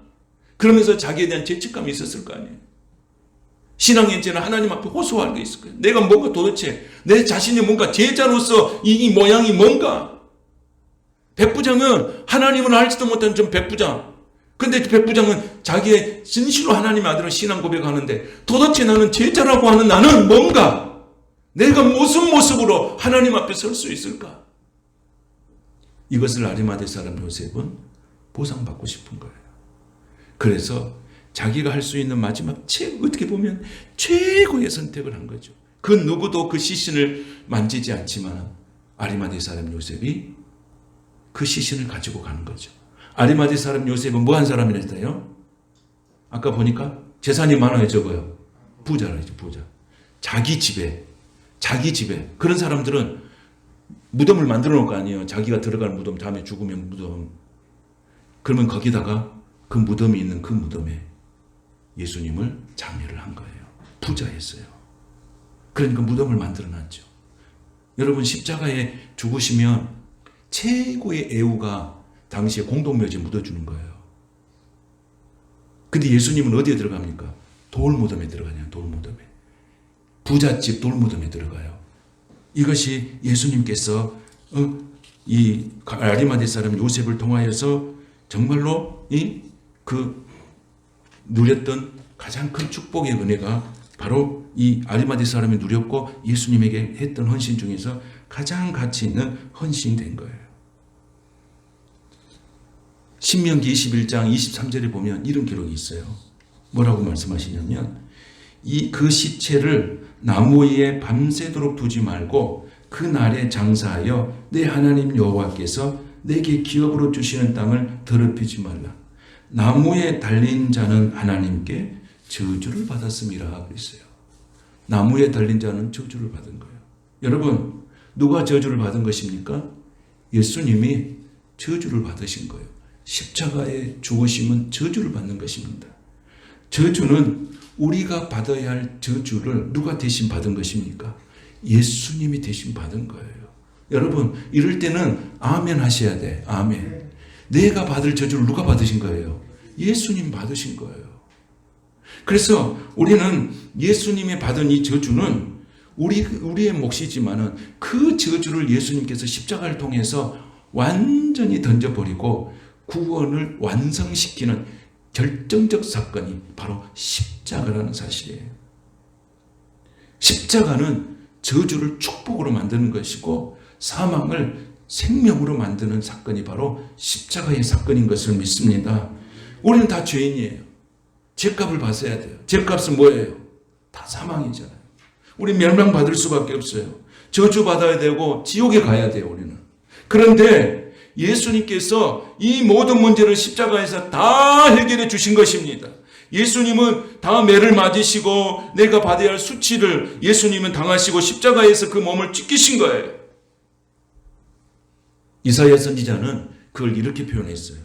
그러면서 자기에 대한 죄책감이 있었을 거 아니에요. 신앙의 죄는 하나님 앞에 호소할 게 있을 거예요. 내가 뭔가 도대체 내 자신이 뭔가 제자로서 이 모양이 뭔가. 백부장은 하나님을 알지도 못한 좀 백부장. 근데 백부장은 자기의 진실로 하나님의 아들을 신앙 고백하는데 도대체 나는 제자라고 하는 나는 뭔가? 내가 무슨 모습으로 하나님 앞에 설 수 있을까? 이것을 아리마대 사람 요셉은 보상받고 싶은 거예요. 그래서 자기가 할 수 있는 마지막 어떻게 보면 최고의 선택을 한 거죠. 그 누구도 그 시신을 만지지 않지만 아리마대 사람 요셉이 그 시신을 가지고 가는 거죠. 아리마대 사람 요셉은 뭐 한 사람이랬어요? 아까 보니까 재산이 많아요, 적어요? 부자라죠, 부자. 자기 집에 그런 사람들은 무덤을 만들어 놓을 거 아니에요. 자기가 들어갈 무덤, 다음에 죽으면 무덤. 그러면 거기다가 그 무덤이 있는 그 무덤에 예수님을 장례를 한 거예요. 부자였어요. 그러니까 무덤을 만들어 놨죠. 여러분, 십자가에 죽으시면 최고의 애우가 당시에 공동묘지에 묻어주는 거예요. 근데 예수님은 어디에 들어갑니까? 돌무덤에 들어가냐, 돌무덤에. 부잣집 돌무덤에 들어가요. 이것이 예수님께서 이 아리마대 사람 요셉을 통하여서 정말로 누렸던 가장 큰 축복의 은혜가 바로 이 아리마대 사람이 누렸고 예수님에게 했던 헌신 중에서 가장 가치 있는 헌신이 된 거예요. 신명기 21장 23절에 보면 이런 기록이 있어요. 뭐라고 말씀하시냐면 그 시체를 나무 위에 밤새도록 두지 말고 그 날에 장사하여 내 하나님 여호와께서 내게 기업으로 주시는 땅을 더럽히지 말라. 나무에 달린 자는 하나님께 저주를 받았음이라 그랬어요. 나무에 달린 자는 저주를 받은 거예요. 여러분, 누가 저주를 받은 것입니까? 예수님이 저주를 받으신 거예요. 십자가에 죽으심은 저주를 받는 것입니다. 저주는 우리가 받아야 할 저주를 누가 대신 받은 것입니까? 예수님이 대신 받은 거예요. 여러분, 이럴 때는 아멘 하셔야 돼. 아멘. 내가 받을 저주를 누가 받으신 거예요? 예수님 받으신 거예요. 그래서 우리는 예수님이 받은 이 저주는 우리의 몫이지만은 그 저주를 예수님께서 십자가를 통해서 완전히 던져버리고 구원을 완성시키는 결정적 사건이 바로 십자가라는 사실이에요. 십자가는 저주를 축복으로 만드는 것이고 사망을 생명으로 만드는 사건이 바로 십자가의 사건인 것을 믿습니다. 우리는 다 죄인이에요. 죄값을 받아야 돼요. 죄값은 뭐예요? 다 사망이잖아요. 우리 멸망받을 수밖에 없어요. 저주받아야 되고 지옥에 가야 돼요, 우리는. 그런데 예수님께서 이 모든 문제를 십자가에서 다 해결해 주신 것입니다. 예수님은 다 매를 맞으시고 내가 받아야 할 수치를 예수님은 당하시고 십자가에서 그 몸을 찢기신 거예요. 이사야 선지자는 그걸 이렇게 표현했어요.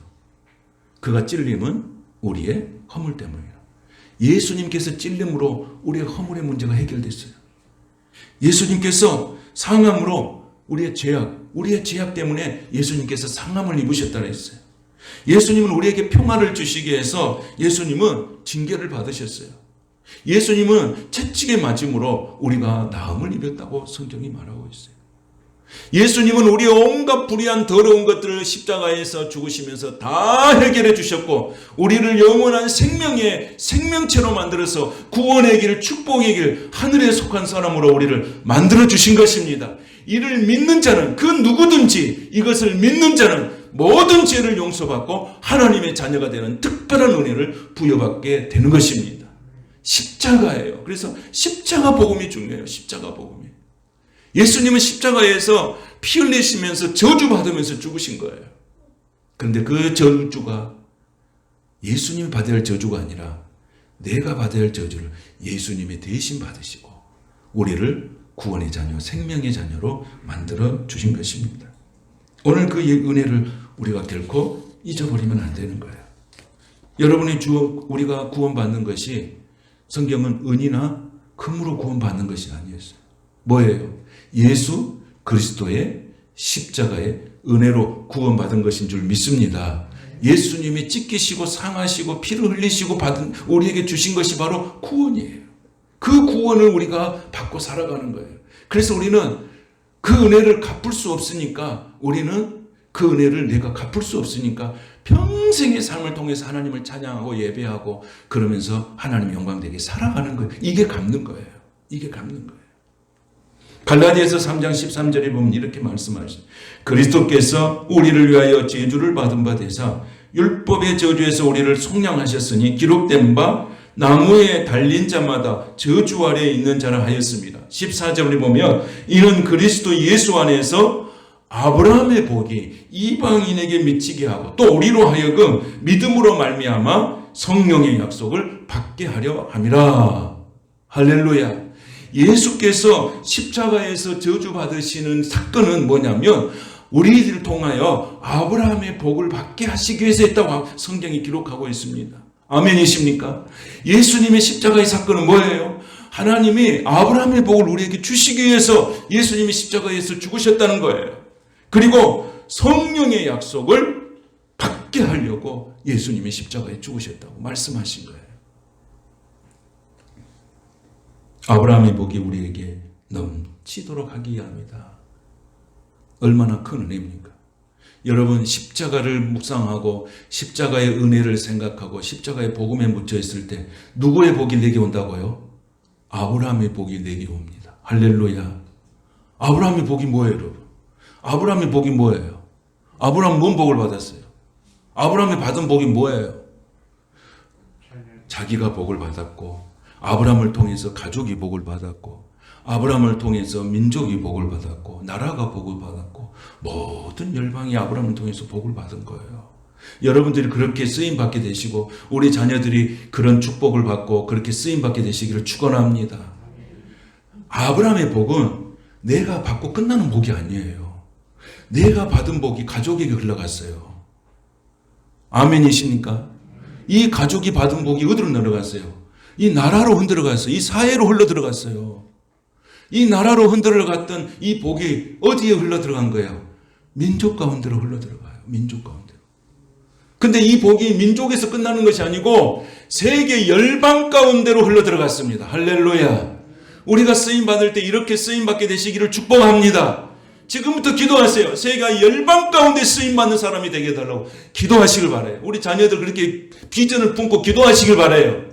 그가 찔림은 우리의 허물 때문이라. 예수님께서 찔림으로 우리의 허물의 문제가 해결됐어요. 예수님께서 상함으로 우리의 죄악 때문에 예수님께서 상함을 입으셨다고 했어요. 예수님은 우리에게 평화를 주시기 위해서 예수님은 징계를 받으셨어요. 예수님은 채찍에 맞음으로 우리가 나음을 입었다고 성경이 말하고 있어요. 예수님은 우리의 온갖 불의한 더러운 것들을 십자가에서 죽으시면서 다 해결해 주셨고 우리를 영원한 생명의 생명체로 만들어서 구원의 길, 축복의 길, 하늘에 속한 사람으로 우리를 만들어 주신 것입니다. 이를 믿는 자는 그 누구든지 이것을 믿는 자는 모든 죄를 용서받고 하나님의 자녀가 되는 특별한 은혜를 부여받게 되는 것입니다. 십자가예요. 그래서 십자가 복음이 중요해요. 십자가 복음이. 예수님은 십자가에서 피 흘리시면서 저주받으면서 죽으신 거예요. 그런데 그 저주가 예수님이 받아야 할 저주가 아니라 내가 받아야 할 저주를 예수님이 대신 받으시고 우리를 구원의 자녀, 생명의 자녀로 만들어 주신 것입니다. 오늘 그 은혜를 우리가 결코 잊어버리면 안 되는 거예요. 여러분이 우리가 구원받는 것이 성경은 은이나 금으로 구원받는 것이 아니었어요. 뭐예요? 예수 그리스도의 십자가의 은혜로 구원받은 것인 줄 믿습니다. 예수님이 찢기시고 상하시고 피를 흘리시고 받은 우리에게 주신 것이 바로 구원이에요. 그 구원을 우리가 받고 살아가는 거예요. 그래서 우리는 그 은혜를 갚을 수 없으니까 우리는 그 은혜를 내가 갚을 수 없으니까 평생의 삶을 통해서 하나님을 찬양하고 예배하고 그러면서 하나님 영광되게 살아가는 거예요. 이게 갚는 거예요. 이게 갚는 거예요. 갈라디아서 3장 13절에 보면 이렇게 말씀하시죠. 그리스도께서 우리를 위하여 저주를 받은 바 되사 율법의 저주에서 우리를 속량하셨으니 기록된 바 나무에 달린 자마다 저주 아래에 있는 자라 하였습니다. 14절에 보면 이는 그리스도 예수 안에서 아브라함의 복이 이방인에게 미치게 하고 또 우리로 하여금 믿음으로 말미암아 성령의 약속을 받게 하려 함이라. 할렐루야. 예수께서 십자가에서 저주받으시는 사건은 뭐냐면 우리들을 통하여 아브라함의 복을 받게 하시기 위해서 했다고 성경이 기록하고 있습니다. 아멘이십니까? 예수님의 십자가의 사건은 뭐예요? 하나님이 아브라함의 복을 우리에게 주시기 위해서 예수님이 십자가에서 죽으셨다는 거예요. 그리고 성령의 약속을 받게 하려고 예수님이 십자가에 죽으셨다고 말씀하신 거예요. 아브라함의 복이 우리에게 넘치도록 하기 위함이다. 얼마나 큰 은혜입니까? 여러분 십자가를 묵상하고 십자가의 은혜를 생각하고 십자가의 복음에 묻혀 있을 때 누구의 복이 내게 온다고요? 아브라함의 복이 내게 옵니다. 할렐루야. 아브라함의 복이 뭐예요, 여러분? 아브라함의 복이 뭐예요? 아브라함은 뭔 복을 받았어요? 아브라함이 받은 복이 뭐예요? 자기가 복을 받았고 아브라함을 통해서 가족이 복을 받았고 아브라함을 통해서 민족이 복을 받았고 나라가 복을 받았고 모든 열방이 아브라함을 통해서 복을 받은 거예요. 여러분들이 그렇게 쓰임받게 되시고 우리 자녀들이 그런 축복을 받고 그렇게 쓰임받게 되시기를 축원합니다. 아브라함의 복은 내가 받고 끝나는 복이 아니에요. 내가 받은 복이 가족에게 흘러갔어요. 아멘이십니까? 이 가족이 받은 복이 어디로 내려갔어요? 이 나라로 흔들어갔어요. 이 사회로 흘러들어갔어요. 이 나라로 흔들어갔던 이 복이 어디에 흘러들어간 거예요? 민족 가운데로 흘러들어가요. 민족 가운데로. 근데 이 복이 민족에서 끝나는 것이 아니고 세계 열방 가운데로 흘러들어갔습니다. 할렐루야. 우리가 쓰임받을 때 이렇게 쓰임받게 되시기를 축복합니다. 지금부터 기도하세요. 세계 열방 가운데 쓰임받는 사람이 되게 해달라고 기도하시길 바라요. 우리 자녀들 그렇게 비전을 품고 기도하시길 바라요.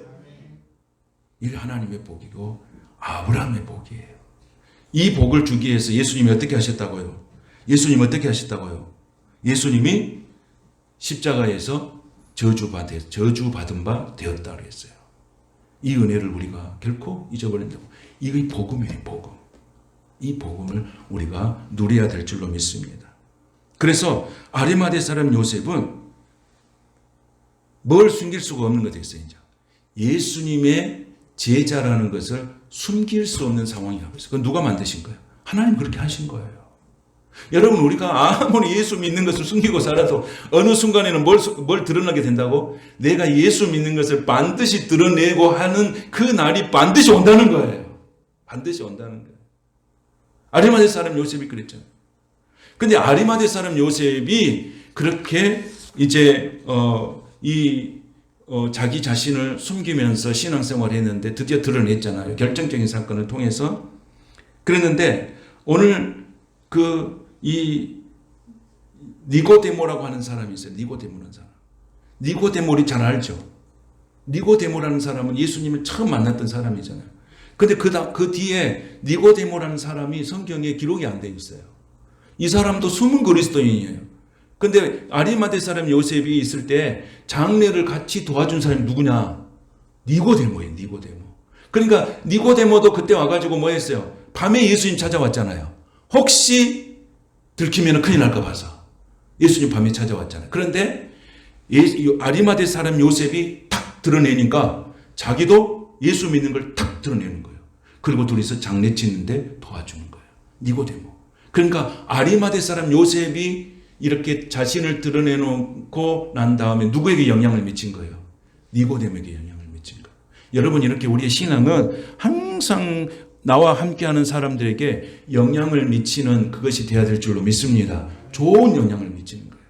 이게 하나님의 복이고 아브라함의 복이에요. 이 복을 주기 위해서 예수님이 어떻게 하셨다고요? 예수님이 어떻게 하셨다고요? 예수님이 십자가에서 저주받은 바 되었다고 했어요. 이 은혜를 우리가 결코 잊어버린다고. 이게 복음이에요, 복음. 이 복음을 우리가 누려야 될 줄로 믿습니다. 그래서 아리마대 사람 요셉은 뭘 숨길 수가 없는 것이 있어요. 예수님의 제자라는 것을 숨길 수 없는 상황이 하고 있어요. 그건 누가 만드신 거예요? 하나님 그렇게 하신 거예요. 여러분 우리가 아무리 예수 믿는 것을 숨기고 살아도 어느 순간에는 뭘 드러나게 된다고? 내가 예수 믿는 것을 반드시 드러내고 하는 그 날이 반드시 온다는 거예요. 반드시 온다는 거예요. 아리마대 사람 요셉이 그랬잖아요. 근데 아리마대 사람 요셉이 그렇게 이제 자기 자신을 숨기면서 신앙생활을 했는데 드디어 드러냈잖아요. 결정적인 사건을 통해서. 그랬는데 오늘 이 니고데모라고 하는 사람이 있어요. 니고데모라는 사람. 니고데모 우리 잘 알죠? 니고데모라는 사람은 예수님을 처음 만났던 사람이잖아요. 근데 그 뒤에 니고데모라는 사람이 성경에 기록이 안 돼 있어요. 이 사람도 숨은 그리스도인이에요. 근데 아리마대 사람 요셉이 있을 때 장례를 같이 도와준 사람이 누구냐? 니고데모예요. 니고데모. 그러니까 니고데모도 그때 와가지고 뭐 했어요? 밤에 예수님 찾아왔잖아요. 혹시 들키면 큰일 날까 봐서 예수님 밤에 찾아왔잖아요. 그런데 아리마대 사람 요셉이 탁 드러내니까 자기도 예수 믿는 걸 탁 드러내는 거예요. 그리고 둘이서 장례 짓는데 도와주는 거예요. 니고데모. 그러니까 아리마대 사람 요셉이 이렇게 자신을 드러내놓고 난 다음에 누구에게 영향을 미친 거예요? 니고데모에게 영향을 미친 거예요. 여러분, 이렇게 우리의 신앙은 항상 나와 함께하는 사람들에게 영향을 미치는 그것이 되어야 될 줄로 믿습니다. 좋은 영향을 미치는 거예요.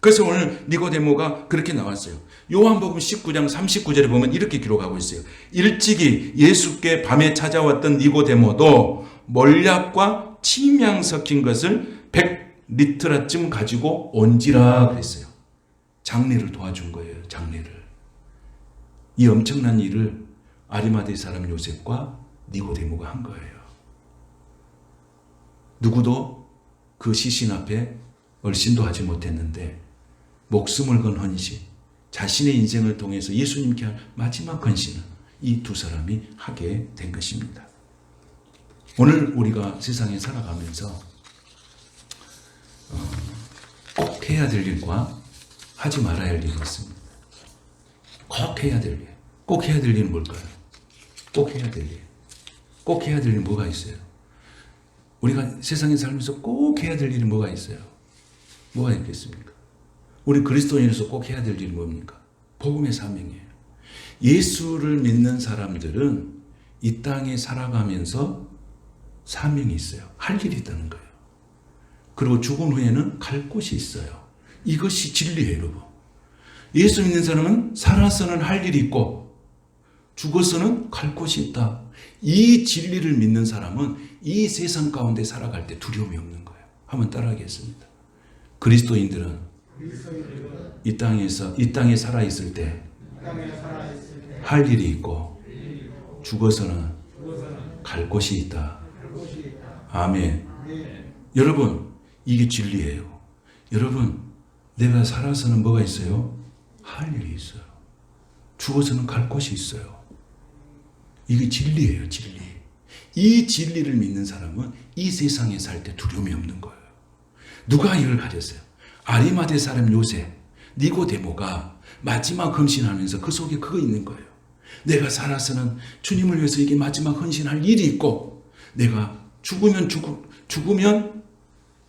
그래서 오늘 니고데모가 그렇게 나왔어요. 요한복음 19장 39절에 보면 이렇게 기록하고 있어요. 일찍이 예수께 밤에 찾아왔던 니고데모도 몰약과 침향 섞인 것을 100리트라쯤 가지고 온지라 그랬어요. 장례를 도와준 거예요. 장례를. 이 엄청난 일을 아리마대 사람 요셉과 니고데모가 한 거예요. 누구도 그 시신 앞에 얼씬도 하지 못했는데 목숨을 건 헌신, 자신의 인생을 통해서 예수님께 한 마지막 헌신을 이 두 사람이 하게 된 것입니다. 오늘 우리가 세상에 살아가면서 꼭 해야 될 일과 하지 말아야 할 일이 있습니다. 꼭 해야 될 일. 꼭 해야 될 일은 뭘까요? 꼭 해야 될 일. 꼭 해야 될 일은 뭐가 있어요? 우리가 세상에 살면서 꼭 해야 될 일이 뭐가 있어요? 뭐가 있겠습니까? 우리 그리스도인으로서 꼭 해야 될 일이 뭡니까? 복음의 사명이에요. 예수를 믿는 사람들은 이 땅에 살아가면서 사명이 있어요. 할 일이 있다는 거예요. 그리고 죽은 후에는 갈 곳이 있어요. 이것이 진리예요, 여러분. 예수 믿는 사람은 살아서는 할 일이 있고 죽어서는 갈 곳이 있다. 이 진리를 믿는 사람은 이 세상 가운데 살아갈 때 두려움이 없는 거예요. 한번 따라하겠습니다. 그리스도인들은 이 땅에 살아 있을 때 할 일이 있고 죽어서는 갈 곳이 있다. 아멘. 여러분, 이게 진리예요. 여러분, 내가 살아서는 뭐가 있어요? 할 일이 있어요. 죽어서는 갈 곳이 있어요. 이게 진리예요, 진리. 이 진리를 믿는 사람은 이 세상에 살 때 두려움이 없는 거예요. 누가 이걸 가졌어요? 아리마대 사람 요셉, 니고데모가 마지막 헌신하면서 그 속에 그거 있는 거예요. 내가 살아서는 주님을 위해서 이게 마지막 헌신할 일이 있고 내가 죽으면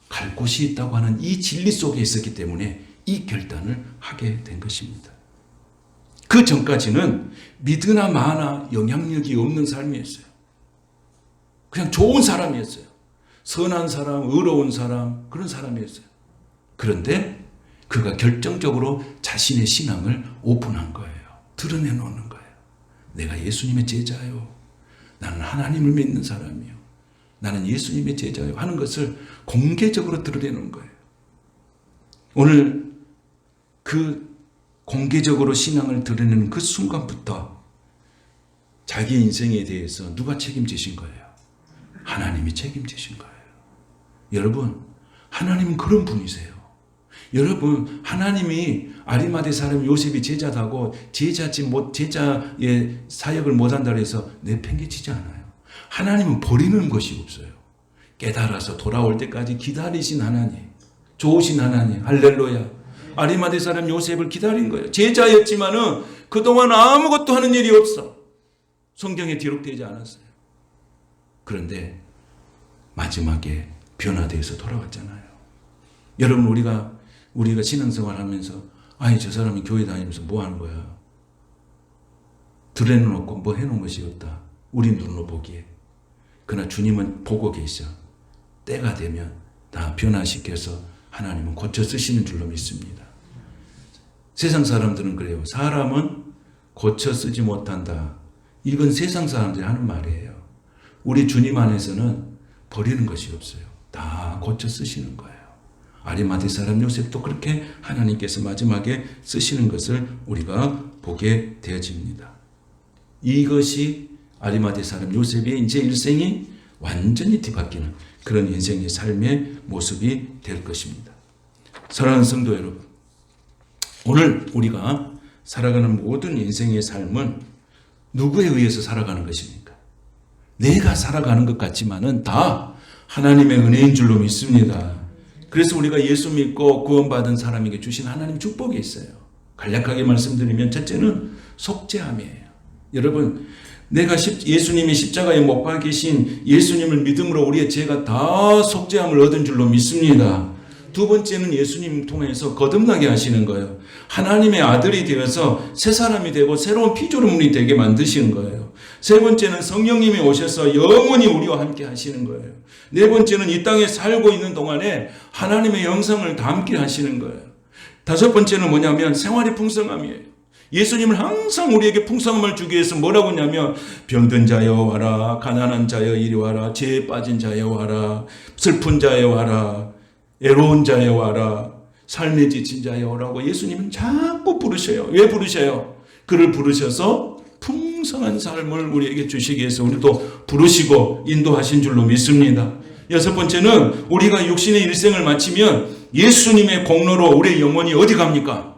갈 곳이 있다고 하는 이 진리 속에 있었기 때문에 이 결단을 하게 된 것입니다. 그 전까지는 믿으나 마나 영향력이 없는 삶이었어요. 그냥 좋은 사람이었어요. 선한 사람, 의로운 사람, 그런 사람이었어요. 그런데 그가 결정적으로 자신의 신앙을 오픈한 거예요. 드러내놓는 거예요. 내가 예수님의 제자요. 나는 하나님을 믿는 사람이요. 나는 예수님의 제자요. 하는 것을 공개적으로 드러내는 거예요. 오늘 그 공개적으로 신앙을 드러내는 그 순간부터 자기 인생에 대해서 누가 책임지신 거예요? 하나님이 책임지신 거예요. 여러분, 하나님은 그런 분이세요. 여러분, 하나님이 아리마대 사람 요셉이 제자다고 제자의 사역을 못한다고 해서 내팽개치지 않아요. 하나님은 버리는 것이 없어요. 깨달아서 돌아올 때까지 기다리신 하나님, 좋으신 하나님, 할렐루야. 아리마대 사람 요셉을 기다린 거예요. 제자였지만은 그동안 아무것도 하는 일이 없어. 성경에 기록되지 않았어요. 그런데 마지막에 변화되어서 돌아왔잖아요. 여러분, 우리가 신앙생활 하면서 아니 저 사람이 교회 다니면서 뭐 하는 거야? 드러내놓고 뭐 해놓은 것이 없다. 우리 눈으로 보기에. 그러나 주님은 보고 계셔. 때가 되면 다 변화시켜서 하나님은 고쳐 쓰시는 줄로 믿습니다. 세상 사람들은 그래요. 사람은 고쳐 쓰지 못한다. 이건 세상 사람들이 하는 말이에요. 우리 주님 안에서는 버리는 것이 없어요. 다 고쳐 쓰시는 거예요. 아리마대 사람 요셉도 그렇게 하나님께서 마지막에 쓰시는 것을 우리가 보게 되어집니다. 이것이 아리마대 사람 요셉의 이제 일생이 완전히 뒤바뀌는 그런 인생의 삶의 모습이 될 것입니다. 사랑하는 성도 여러분, 오늘 우리가 살아가는 모든 인생의 삶은 누구에 의해서 살아가는 것입니까? 내가 살아가는 것 같지만은 다 하나님의 은혜인 줄로 믿습니다. 그래서 우리가 예수 믿고 구원받은 사람에게 주신 하나님 축복이 있어요. 간략하게 말씀드리면 첫째는 속죄함이에요. 여러분, 내가 예수님이 십자가에 못 박히신 예수님을 믿음으로 우리의 죄가 다 속죄함을 얻은 줄로 믿습니다. 두 번째는 예수님 통해서 거듭나게 하시는 거예요. 하나님의 아들이 되어서 새 사람이 되고 새로운 피조물이 되게 만드시는 거예요. 세 번째는 성령님이 오셔서 영원히 우리와 함께 하시는 거예요. 네 번째는 이 땅에 살고 있는 동안에 하나님의 영성을 담게 하시는 거예요. 다섯 번째는 뭐냐면 생활의 풍성함이에요. 예수님은 항상 우리에게 풍성함을 주기 위해서 뭐라고 하냐면 병든 자여 와라, 가난한 자여 이리 와라, 죄에 빠진 자여 와라, 슬픈 자여 와라, 애로운 자여 와라, 삶에 지친 자여 오라고 예수님은 자꾸 부르셔요. 왜 부르셔요? 그를 부르셔서 풍성한 삶을 우리에게 주시기 위해서 우리도 부르시고 인도하신 줄로 믿습니다. 여섯 번째는 우리가 육신의 일생을 마치면 예수님의 공로로 우리의 영혼이 어디 갑니까?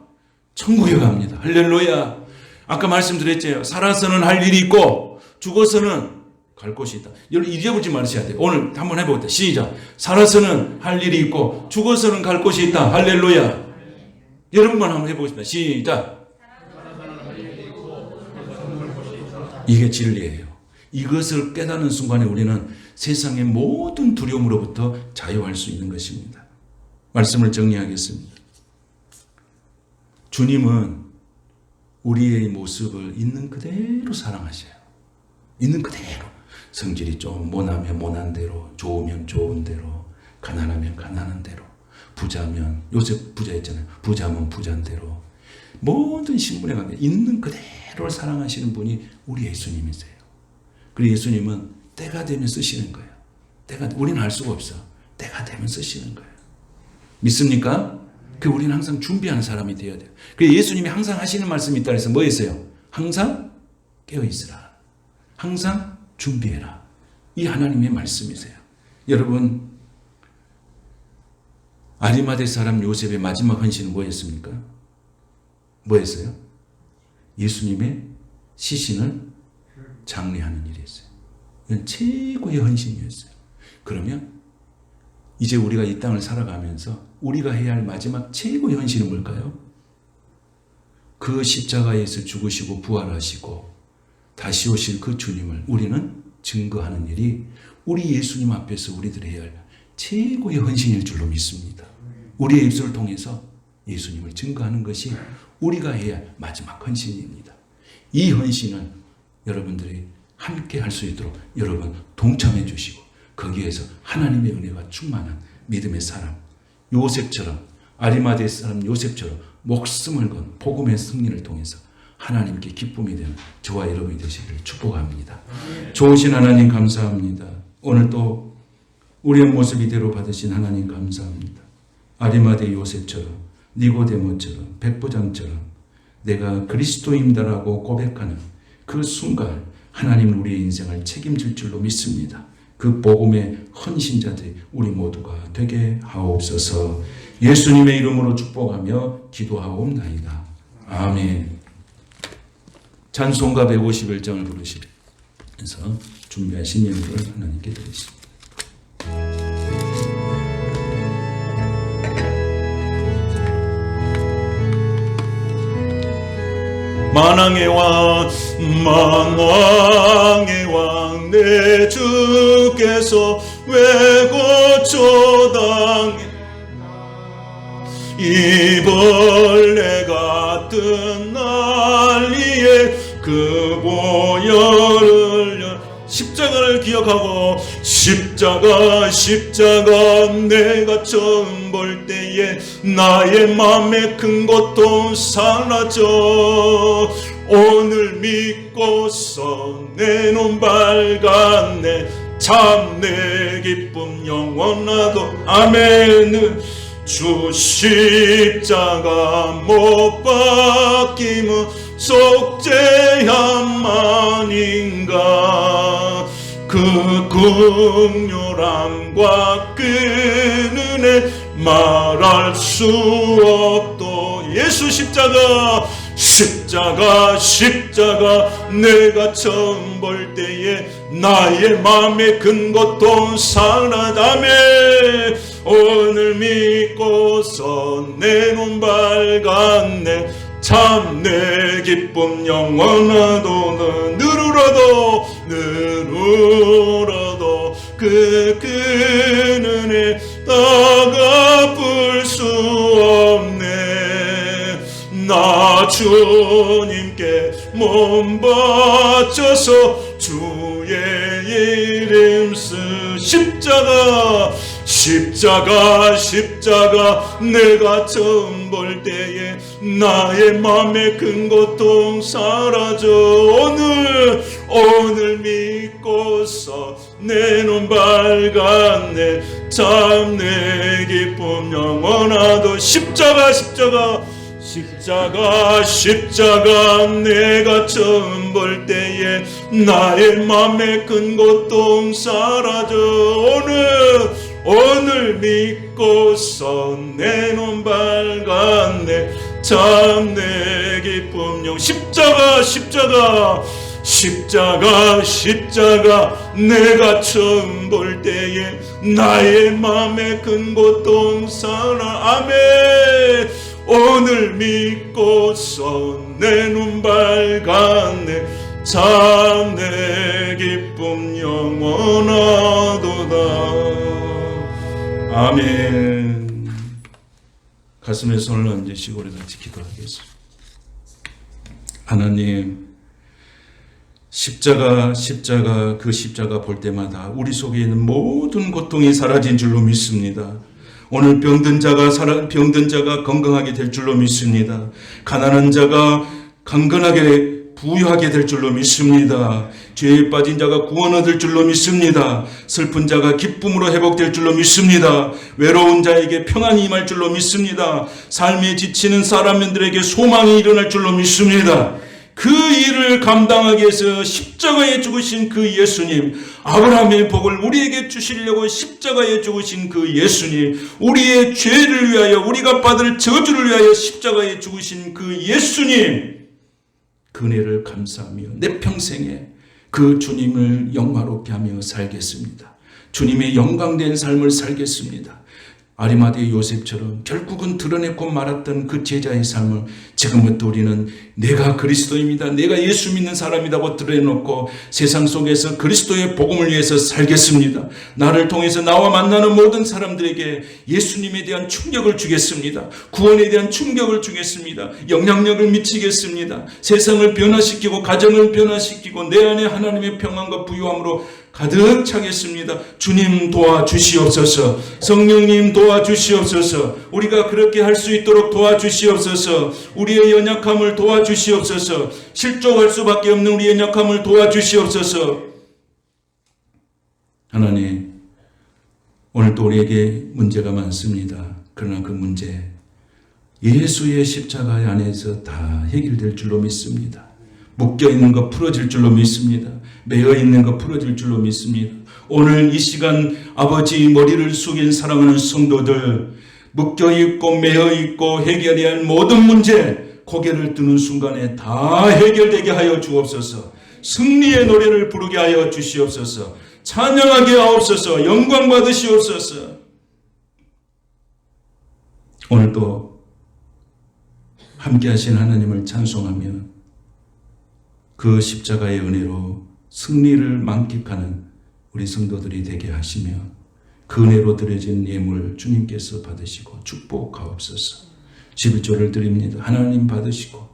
천국에 갑니다. 할렐루야. 아까 말씀드렸죠. 살아서는 할 일이 있고 죽어서는 갈 곳이 있다. 여러분 잊어보지 말으셔야 돼요. 오늘 한번 해보겠다. 시작. 살아서는 할 일이 있고 죽어서는 갈 곳이 있다. 할렐루야. 여러분만 한번 해보겠습니다. 시작. 이게 진리예요. 이것을 깨닫는 순간에 우리는 세상의 모든 두려움으로부터 자유할 수 있는 것입니다. 말씀을 정리하겠습니다. 주님은 우리의 모습을 있는 그대로 사랑하셔요. 있는 그대로. 성질이 좀 모나면 모난 대로, 좋으면 좋은 대로, 가난하면 가난한 대로, 부자면 요셉 부자였잖아요. 부자면 부자인 대로. 모든 신분에 가면 있는 그대로 사랑하시는 분이 우리 예수님이세요. 그리고 예수님은 때가 되면 쓰시는 거예요. 우리는 알 수가 없어. 때가 되면 쓰시는 거예요. 믿습니까? 그 우리는 항상 준비하는 사람이 되어야 돼요. 그래서 예수님이 항상 하시는 말씀이 있다 해서 뭐 했어요? 항상 깨어있으라. 항상 준비해라. 이 하나님의 말씀이세요. 여러분, 아리마대 사람 요셉의 마지막 헌신은 뭐였습니까? 뭐였어요? 예수님의 시신을 장례하는 일이었어요. 이건 최고의 헌신이었어요. 그러면 이제 우리가 이 땅을 살아가면서 우리가 해야 할 마지막 최고의 헌신은 뭘까요? 그 십자가에서 죽으시고 부활하시고 다시 오실 그 주님을 우리는 증거하는 일이 우리 예수님 앞에서 우리들이 해야 할 최고의 헌신일 줄로 믿습니다. 우리의 입술을 통해서 예수님을 증거하는 것이 우리가 해야 할 마지막 헌신입니다. 이 헌신을 여러분들이 함께 할 수 있도록 여러분 동참해 주시고 거기에서 하나님의 은혜가 충만한 믿음의 사람 요셉처럼 아리마대 사람 요셉처럼 목숨을 건 복음의 승리를 통해서 하나님께 기쁨이 되는 저와 여러분이 되시기를 축복합니다. 좋으신 하나님 감사합니다. 오늘 또 우리의 모습 이대로 받으신 하나님 감사합니다. 아리마대 요셉처럼 니고데모처럼 백부장처럼 내가 그리스도인이다라고 고백하는 그 순간 하나님은 우리의 인생을 책임질 줄로 믿습니다. 그 복음의 헌신자들이 우리 모두가 되게 하옵소서. 예수님의 이름으로 축복하며 기도하옵나이다. 아멘. 찬송가 151장을 부르시면서 준비하신 예물을 하나님께 드리십니다. 만왕의 왕 만왕의 왕 내 주께서 왜 고초당해 이 벌레 같은 난리에 그 보혈을 십자가를 기억하고 십자가 내가 처음 볼 때에 나의 마음에 큰 고통 사라져 오늘 믿고서 내 눈 밝았네 참 내 기쁨 영원하도 아멘. 주 십자가 못 박힘은 속죄함만인가 그 긍휼함과 그 은혜 말할 수 없도 예수 십자가 내가 처음 볼 때에 나의 마음에 큰 고통 사라다며 오늘 믿고서 내 눈 밝았네 참 내 기쁨 영원하도다. 누르러도 그 은혜 다 갚을 수 없네. 나 주님께 몸 바쳐서 주의 이름 십자가 내가 처음 볼 때에 나의 맘에 큰 고통 사라져. 오늘 믿고서 내 눈 밝았네. 참 내 기쁨 영원하도. 십자가 내가 처음 볼 때에 나의 맘에 큰 고통 사라져. 오늘 믿고서 내 눈 밝았네. 참 내 기쁨 영. 십자가 내가 처음 볼 때에 나의 맘에 큰 고통 사라. 아멘. 오늘 믿고서 내 눈 밝았네. 참 내 기쁨 영원하도다. 아멘. 가슴에 손을 얹으시고 우리 같이 기도하겠습니다. 하나님, 십자가 그 십자가 볼 때마다 우리 속에 있는 모든 고통이 사라진 줄로 믿습니다. 오늘 병든 자가 건강하게 될 줄로 믿습니다. 가난한 자가 강건하게 부유하게 될 줄로 믿습니다. 죄에 빠진 자가 구원 얻을 줄로 믿습니다. 슬픈 자가 기쁨으로 회복될 줄로 믿습니다. 외로운 자에게 평안이 임할 줄로 믿습니다. 삶에 지치는 사람들에게 소망이 일어날 줄로 믿습니다. 그 일을 감당하기 위해서 십자가에 죽으신 그 예수님, 아브라함의 복을 우리에게 주시려고 십자가에 죽으신 그 예수님, 우리의 죄를 위하여, 우리가 받을 저주를 위하여 십자가에 죽으신 그 예수님, 그 은혜를 감사하며 내 평생에 그 주님을 영화롭게 하며 살겠습니다. 주님의 영광된 삶을 살겠습니다. 아리마대 요셉처럼 결국은 드러내고 말았던 그 제자의 삶을 지금부터 우리는 내가 그리스도입니다, 내가 예수 믿는 사람이라고 드러내놓고 세상 속에서 그리스도의 복음을 위해서 살겠습니다. 나를 통해서 나와 만나는 모든 사람들에게 예수님에 대한 충격을 주겠습니다. 구원에 대한 충격을 주겠습니다. 영향력을 미치겠습니다. 세상을 변화시키고 가정을 변화시키고 내 안에 하나님의 평안과 부유함으로 가득 차겠습니다. 주님 도와주시옵소서. 성령님 도와주시옵소서. 우리가 그렇게 할 수 있도록 도와주시옵소서. 우리의 연약함을 도와주시옵소서. 실족할 수밖에 없는 우리의 연약함을 도와주시옵소서. 하나님, 오늘도 우리에게 문제가 많습니다. 그러나 그 문제 예수의 십자가 안에서 다 해결될 줄로 믿습니다. 묶여있는 것 풀어질 줄로 믿습니다. 매여있는 것 풀어질 줄로 믿습니다. 오늘 이 시간 아버지 머리를 숙인 사랑하는 성도들, 묶여있고 매여있고 해결해야 할 모든 문제 고개를 드는 순간에 다 해결되게 하여 주옵소서. 승리의 노래를 부르게 하여 주시옵소서. 찬양하게 하옵소서. 영광 받으시옵소서. 오늘도 함께 하신 하나님을 찬송하며 그 십자가의 은혜로 승리를 만끽하는 우리 성도들이 되게 하시며 그 은혜로 드려진 예물 주님께서 받으시고 축복하옵소서. 11조를 드립니다. 하나님 받으시고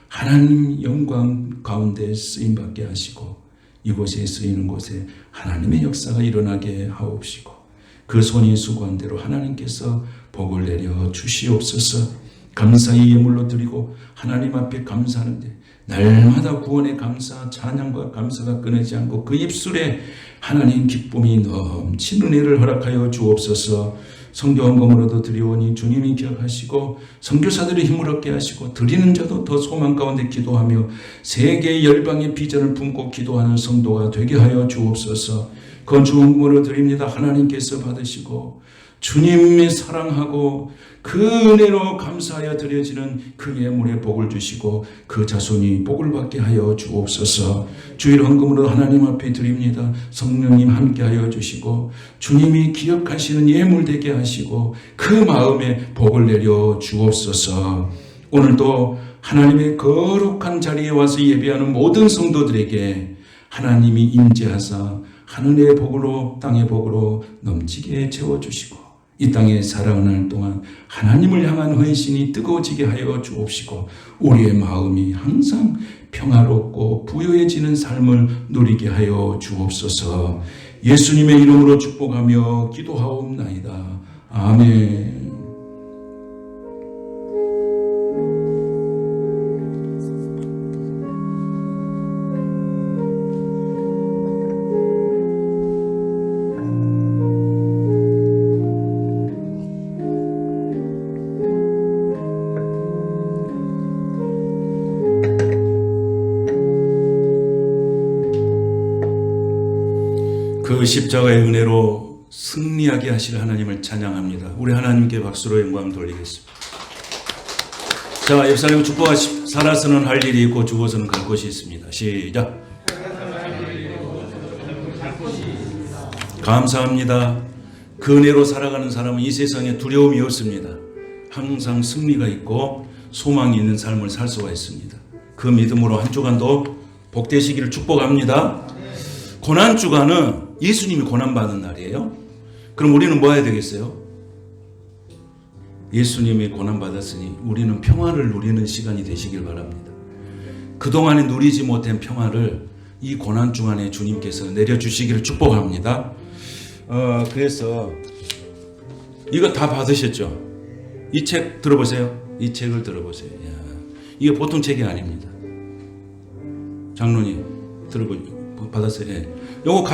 하나님 영광 가운데 쓰임받게 하시고 이곳에 쓰이는 곳에 하나님의 역사가 일어나게 하옵시고 그 손이 수고한 대로 하나님께서 복을 내려 주시옵소서. 감사의 예물로 드리고 하나님 앞에 감사하는데 날마다 구원의 감사, 찬양과 감사가 끊이지 않고 그 입술에 하나님 기쁨이 넘치는 은혜를 허락하여 주옵소서. 성교 헌금으로도 드리오니 주님이 기억하시고 선교사들의 힘을 얻게 하시고 드리는 자도 더 소망 가운데 기도하며 세계 열방의 비전을 품고 기도하는 성도가 되게 하여 주옵소서. 건축 헌금으로 드립니다. 하나님께서 받으시고 주님의 사랑하고 그 은혜로 감사하여 드려지는 그 예물에 복을 주시고 그 자손이 복을 받게 하여 주옵소서. 주일 헌금으로 하나님 앞에 드립니다. 성령님 함께 하여 주시고 주님이 기억하시는 예물 되게 하시고 그 마음에 복을 내려 주옵소서. 오늘도 하나님의 거룩한 자리에 와서 예배하는 모든 성도들에게 하나님이 임재하사 하늘의 복으로 땅의 복으로 넘치게 채워주시고 이 땅에 살아가는 동안 하나님을 향한 헌신이 뜨거워지게 하여 주옵시고 우리의 마음이 항상 평화롭고 부유해지는 삶을 누리게 하여 주옵소서. 예수님의 이름으로 축복하며 기도하옵나이다. 아멘. 그 십자가의 은혜로 승리하게 하실 하나님을 찬양합니다. 우리 하나님께 박수로 영광 돌리겠습니다. 자, 옆 사람 축복하십시오. 살아서는 할 일이 있고 죽어서는 갈 곳이 있습니다. 시작. 감사합니다. 그 은혜로 살아가는 사람은 이 세상에 두려움이 없습니다. 항상 승리가 있고 소망이 있는 삶을 살 수가 있습니다. 그 믿음으로 한 주간도 복되시기를 축복합니다. 고난주간은 예수님이 고난받는 날이에요. 그럼 우리는 뭐 해야 되겠어요? 예수님이 고난받았으니 우리는 평화를 누리는 시간이 되시길 바랍니다. 그동안에 누리지 못한 평화를 이 고난주간에 주님께서 내려주시기를 축복합니다. 그래서 이거 다 받으셨죠? 이 책 들어보세요. 이 책을 들어보세요. 야, 이게 보통 책이 아닙니다. 장로님 받았어요. 예. 요거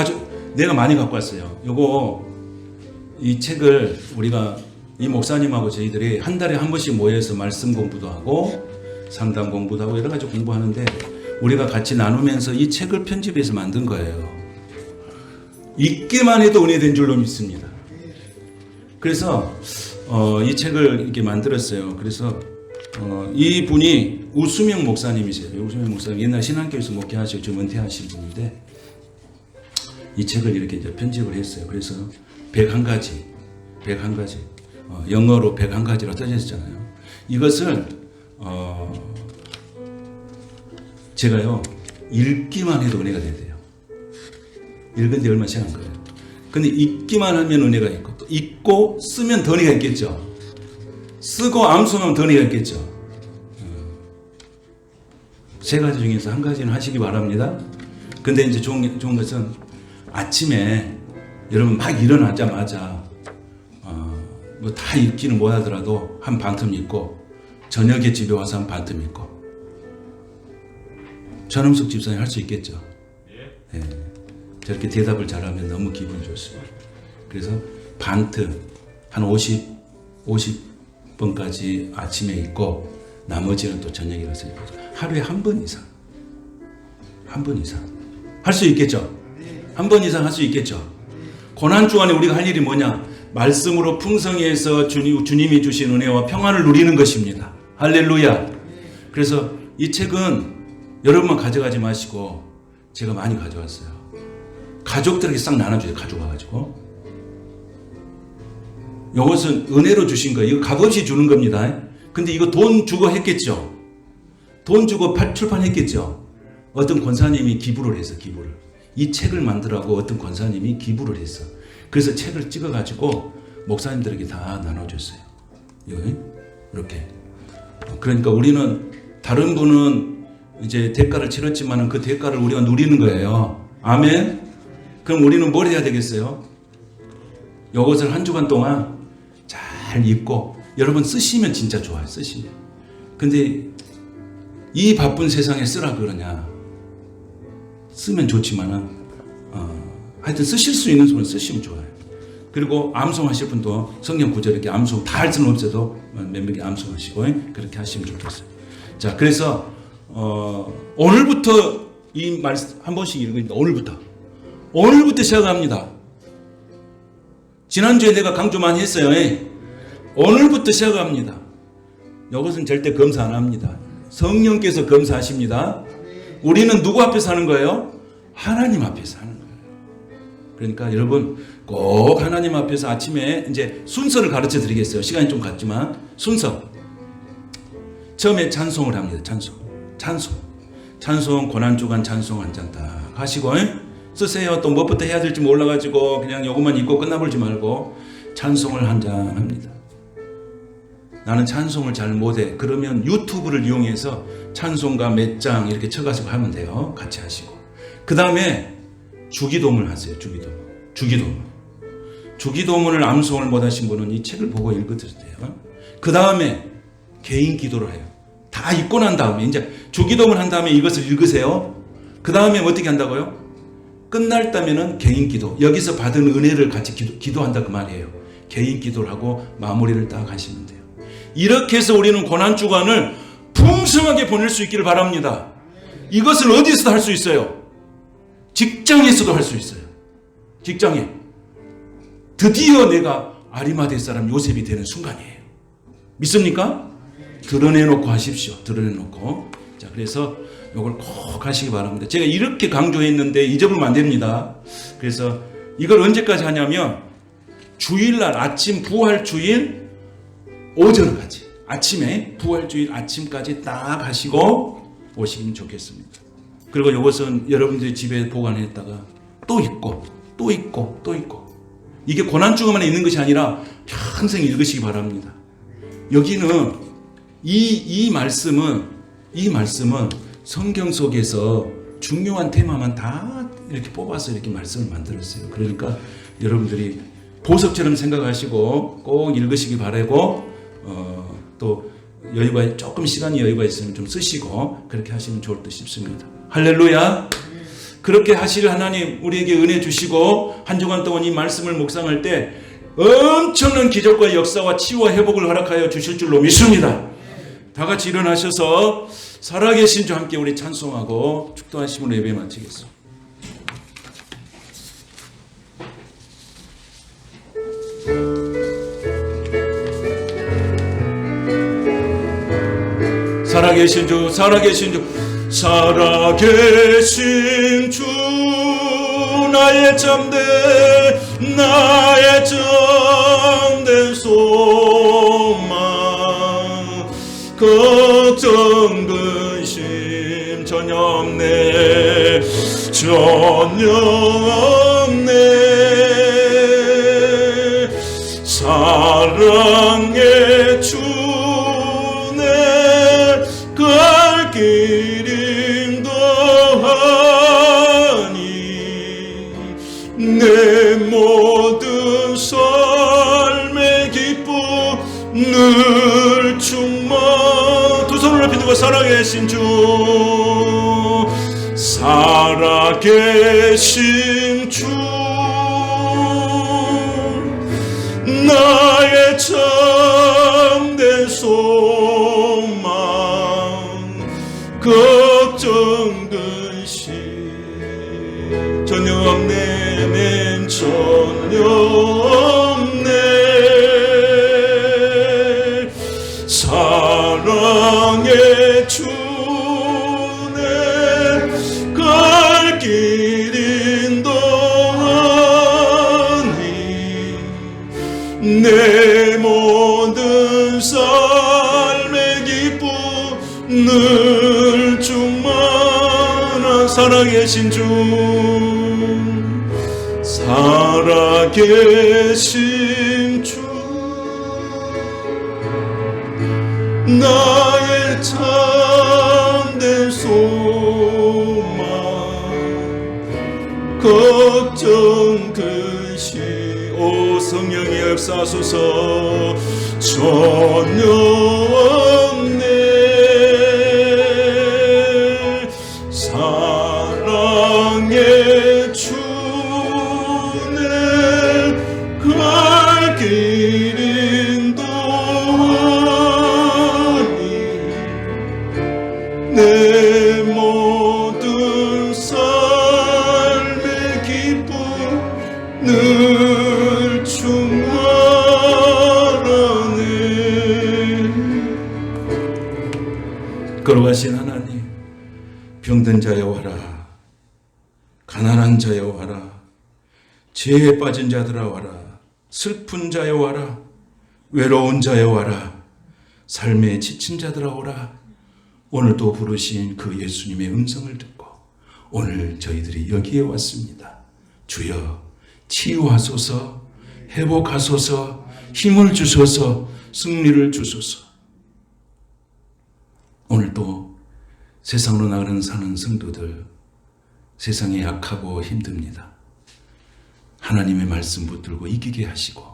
내가 많이 갖고 왔어요. 이 책을 우리가 이 목사님하고 저희들이 한 달에 한 번씩 모여서 말씀 공부도 하고 상담 공부도 하고 여러 가지 공부하는데 우리가 같이 나누면서 이 책을 편집해서 만든 거예요. 읽기만 해도 은혜된 줄로 믿습니다. 그래서 이 책을 이렇게 만들었어요. 그래서 이 분이 우수명 목사님이세요. 우수명 목사님 옛날 신앙교회에서 목회하시고 지금 은퇴하신 분인데 이 책을 이렇게 이제 편집을 했어요. 그래서 101가지 영어로 101가지로 써져 있잖아요. 이것을 제가요 읽기만 해도 은혜가 된대요. 읽은 지 얼마 시간 거예요. 근데 읽기만 하면 은혜가 있고 또 읽고 쓰면 더 은혜가 있겠죠. 쓰고 암송하면 더 은혜가 있겠죠. 세 가지 중에서 한 가지는 하시기 바랍니다. 근데 이제 좋은 것은 아침에 여러분 막 일어나자마자 뭐 다 읽기는 못하더라도 한 반틈 읽고 저녁에 집에 와서 한 반틈 읽고 전음숙 집사님 할 수 있겠죠? 예. 저렇게 대답을 잘하면 너무 기분이 좋습니다. 그래서 반틈 한 50번까지 아침에 읽고 나머지는 또 저녁에 가서 읽고 하루에 한 번 이상 할 수 있겠죠? 한 번 이상 할 수 있겠죠. 고난주간에 우리가 할 일이 뭐냐? 말씀으로 풍성해서 주님이 주신 은혜와 평안을 누리는 것입니다. 할렐루야. 그래서 이 책은 여러분만 가져가지 마시고 제가 많이 가져왔어요. 가족들에게 싹 나눠줘요. 가져가가지고. 이것은 은혜로 주신 거예요. 이거 값없이 주는 겁니다. 근데 이거 돈 주고 했겠죠. 돈 주고 출판했겠죠. 어떤 권사님이 기부를 해서 이 책을 만들라고 어떤 권사님이 기부를 했어. 그래서 책을 찍어가지고 목사님들에게 다 나눠줬어요. 이렇게. 그러니까 우리는 다른 분은 이제 대가를 치렀지만 그 대가를 우리가 누리는 거예요. 아멘. 그럼 우리는 뭘 해야 되겠어요? 이것을 한 주간 동안 잘 읽고 여러분 쓰시면 진짜 좋아요. 쓰시면. 근데 이 바쁜 세상에 쓰라 그러냐? 쓰면 좋지만은 하여튼 쓰실 수 있는 분은 쓰시면 좋아요. 그리고 암송하실 분도 성경 구절 이렇게 암송 다 할 수는 없어도 몇 개 암송하시고 그렇게 하시면 좋겠어요. 자, 그래서 오늘부터 이 말씀 한 번씩 읽으니까 오늘부터 시작합니다. 지난주에 내가 강조 많이 했어요. 오늘부터 시작합니다. 이것은 절대 검사 안 합니다. 성령께서 검사하십니다. 우리는 누구 앞에서 하는 거예요? 하나님 앞에서 하는 거예요. 그러니까 여러분 꼭 하나님 앞에서 아침에 이제 순서를 가르쳐 드리겠어요. 시간이 좀 갔지만 순서. 처음에 찬송을 합니다. 찬송 고난주간 찬송 한 장 딱 하시고 쓰세요. 또 무엇부터 해야 될지 몰라가지고 그냥 요것만 읽고 끝나버리지 말고 찬송을 한 장 합니다. 나는 찬송을 잘 못해. 그러면 유튜브를 이용해서 찬송가 몇 장 이렇게 쳐가지고 하면 돼요. 같이 하시고. 그 다음에 주기도문을 하세요. 주기도문을 암송을 못하신 분은 이 책을 보고 읽어드려야 돼요. 그 다음에 개인 기도를 해요. 다 읽고 난 다음에 이제 주기도문 한 다음에 이것을 읽으세요. 그 다음에 어떻게 한다고요? 끝날 때면은 개인 기도. 여기서 받은 은혜를 같이 기도한다 그 말이에요. 개인 기도를 하고 마무리를 딱 하시면 돼요. 이렇게 해서 우리는 고난주간을 풍성하게 보낼 수 있기를 바랍니다. 이것을 어디서도 할 수 있어요. 직장에서도 할 수 있어요. 직장에. 드디어 내가 아리마대 사람 요셉이 되는 순간이에요. 믿습니까? 드러내놓고 하십시오. 드러내놓고. 자, 그래서 이걸 꼭 하시기 바랍니다. 제가 이렇게 강조했는데 잊어버리면 안 됩니다. 그래서 이걸 언제까지 하냐면 주일날 아침 부활주일 오전까지 아침에 부활주일 아침까지 딱 하시고 오시면 좋겠습니다. 그리고 이것은 여러분들이 집에 보관했다가 또 읽고 또 읽고 또 읽고 이게 고난주간만에 있는 것이 아니라 평생 읽으시기 바랍니다. 여기는 이 말씀은 성경 속에서 중요한 테마만 다 이렇게 뽑아서 이렇게 말씀을 만들었어요. 그러니까 여러분들이 보석처럼 생각하시고 꼭 읽으시기 바라고 또 여유가 조금 시간이 여유가 있으면 좀 쓰시고 그렇게 하시면 좋을 듯 싶습니다. 할렐루야. 그렇게 하실 하나님 우리에게 은혜 주시고 한 주간 동안 이 말씀을 묵상할 때 엄청난 기적과 역사와 치유와 회복을 허락하여 주실 줄로 믿습니다. 다 같이 일어나셔서 살아계신 주 함께 우리 찬송하고 축도하심으로 예배 마치겠습니다. 살아계신 주, 살아계신 주, 살아계신 주, 나의 참된 소망, 걱정 근심 전혀 없네, 전혀 없네. 사랑의 주네 갈 길 인도하니 내 모든 삶의 기쁨 늘 충만. 두 손을 높이 들고 살아계신 주, 살아계신 주, 나의 참된 소망, 걱정 근심 전혀 없네, 맨 전혀 없네. 사랑의 주네 갈 길 인도하니 내 모든 삶의 기쁨 늘 충만한 살아계신 주, 살아계신 주, 나의 참된 소망, 걱정 근심. 오 성령의 역사소서 전혀 없네. 사랑의 주네 갈 길 인도하니 내 모든 삶의 기쁨 늘 충만하네. 걸어가신 하나님, 병든 자여 와라, 가난한 자여 와라, 죄에 빠진 자들아 와라, 슬픈 자여 와라, 외로운 자여 와라, 삶에 지친 자들아 오라. 오늘도 부르신 그 예수님의 음성을 듣고 오늘 저희들이 여기에 왔습니다. 주여 치유하소서, 회복하소서, 힘을 주소서, 승리를 주소서. 오늘도 세상으로 나가는 사는 성도들, 세상에 약하고 힘듭니다. 하나님의 말씀 붙들고 이기게 하시고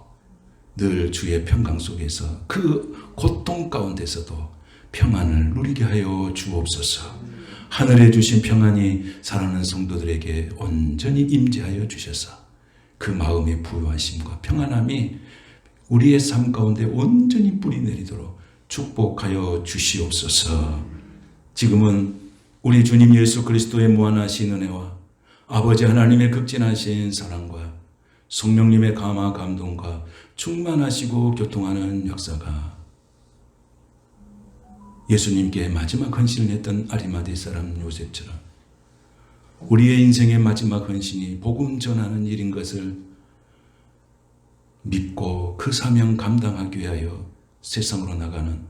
늘 주의 평강 속에서 그 고통 가운데서도 평안을 누리게 하여 주옵소서. 하늘에 주신 평안이 사랑하는 성도들에게 온전히 임재하여 주셔서 그 마음의 부유하심과 평안함이 우리의 삶 가운데 온전히 뿌리 내리도록 축복하여 주시옵소서. 지금은 우리 주님 예수 그리스도의 무한하신 은혜와 아버지 하나님의 극진하신 사랑과 성령님의 감화 감동과 충만하시고 교통하는 역사가 예수님께 마지막 헌신을 했던 아리마대 사람 요셉처럼 우리의 인생의 마지막 헌신이 복음 전하는 일인 것을 믿고 그 사명 감당하기 위하여 세상으로 나가는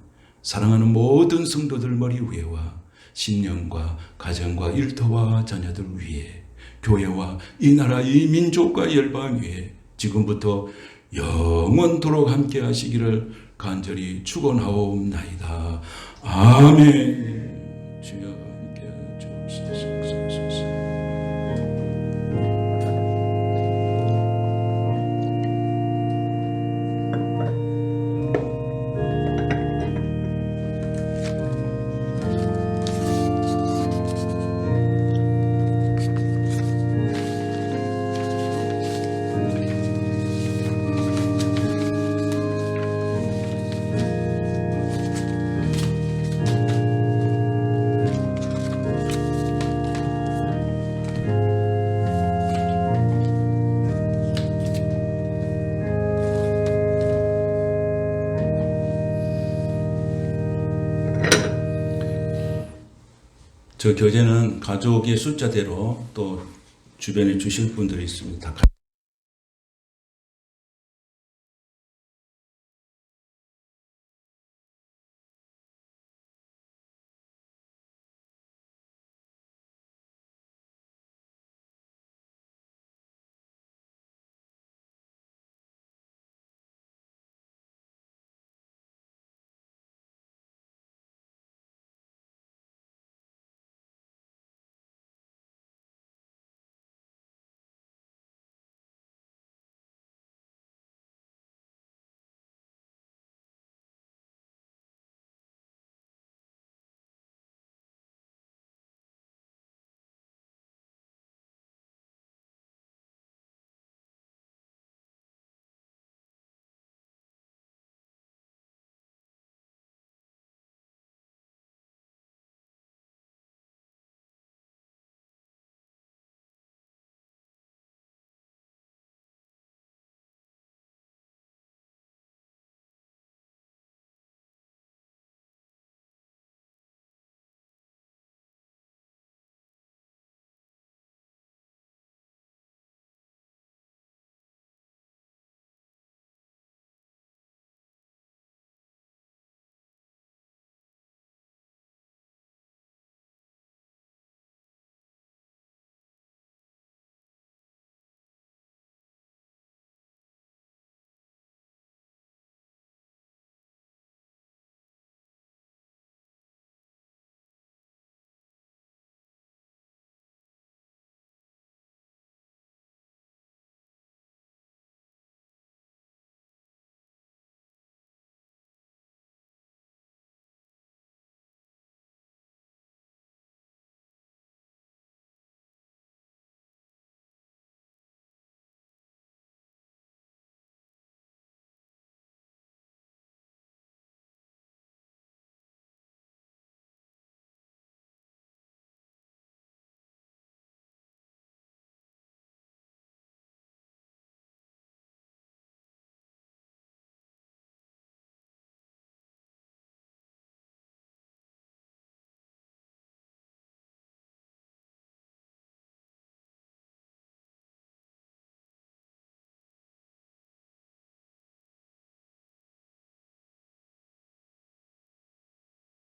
사랑하는 모든 성도들 머리 위에와 신령과 가정과 일터와 자녀들 위에 교회와 이 나라 이 민족과 열방 위에 지금부터 영원토록 함께 하시기를 간절히 축원하옵나이다. 아멘. 주여 함께 주옵소서. 저 교재는 가족의 숫자대로 또 주변에 주실 분들이 있습니다.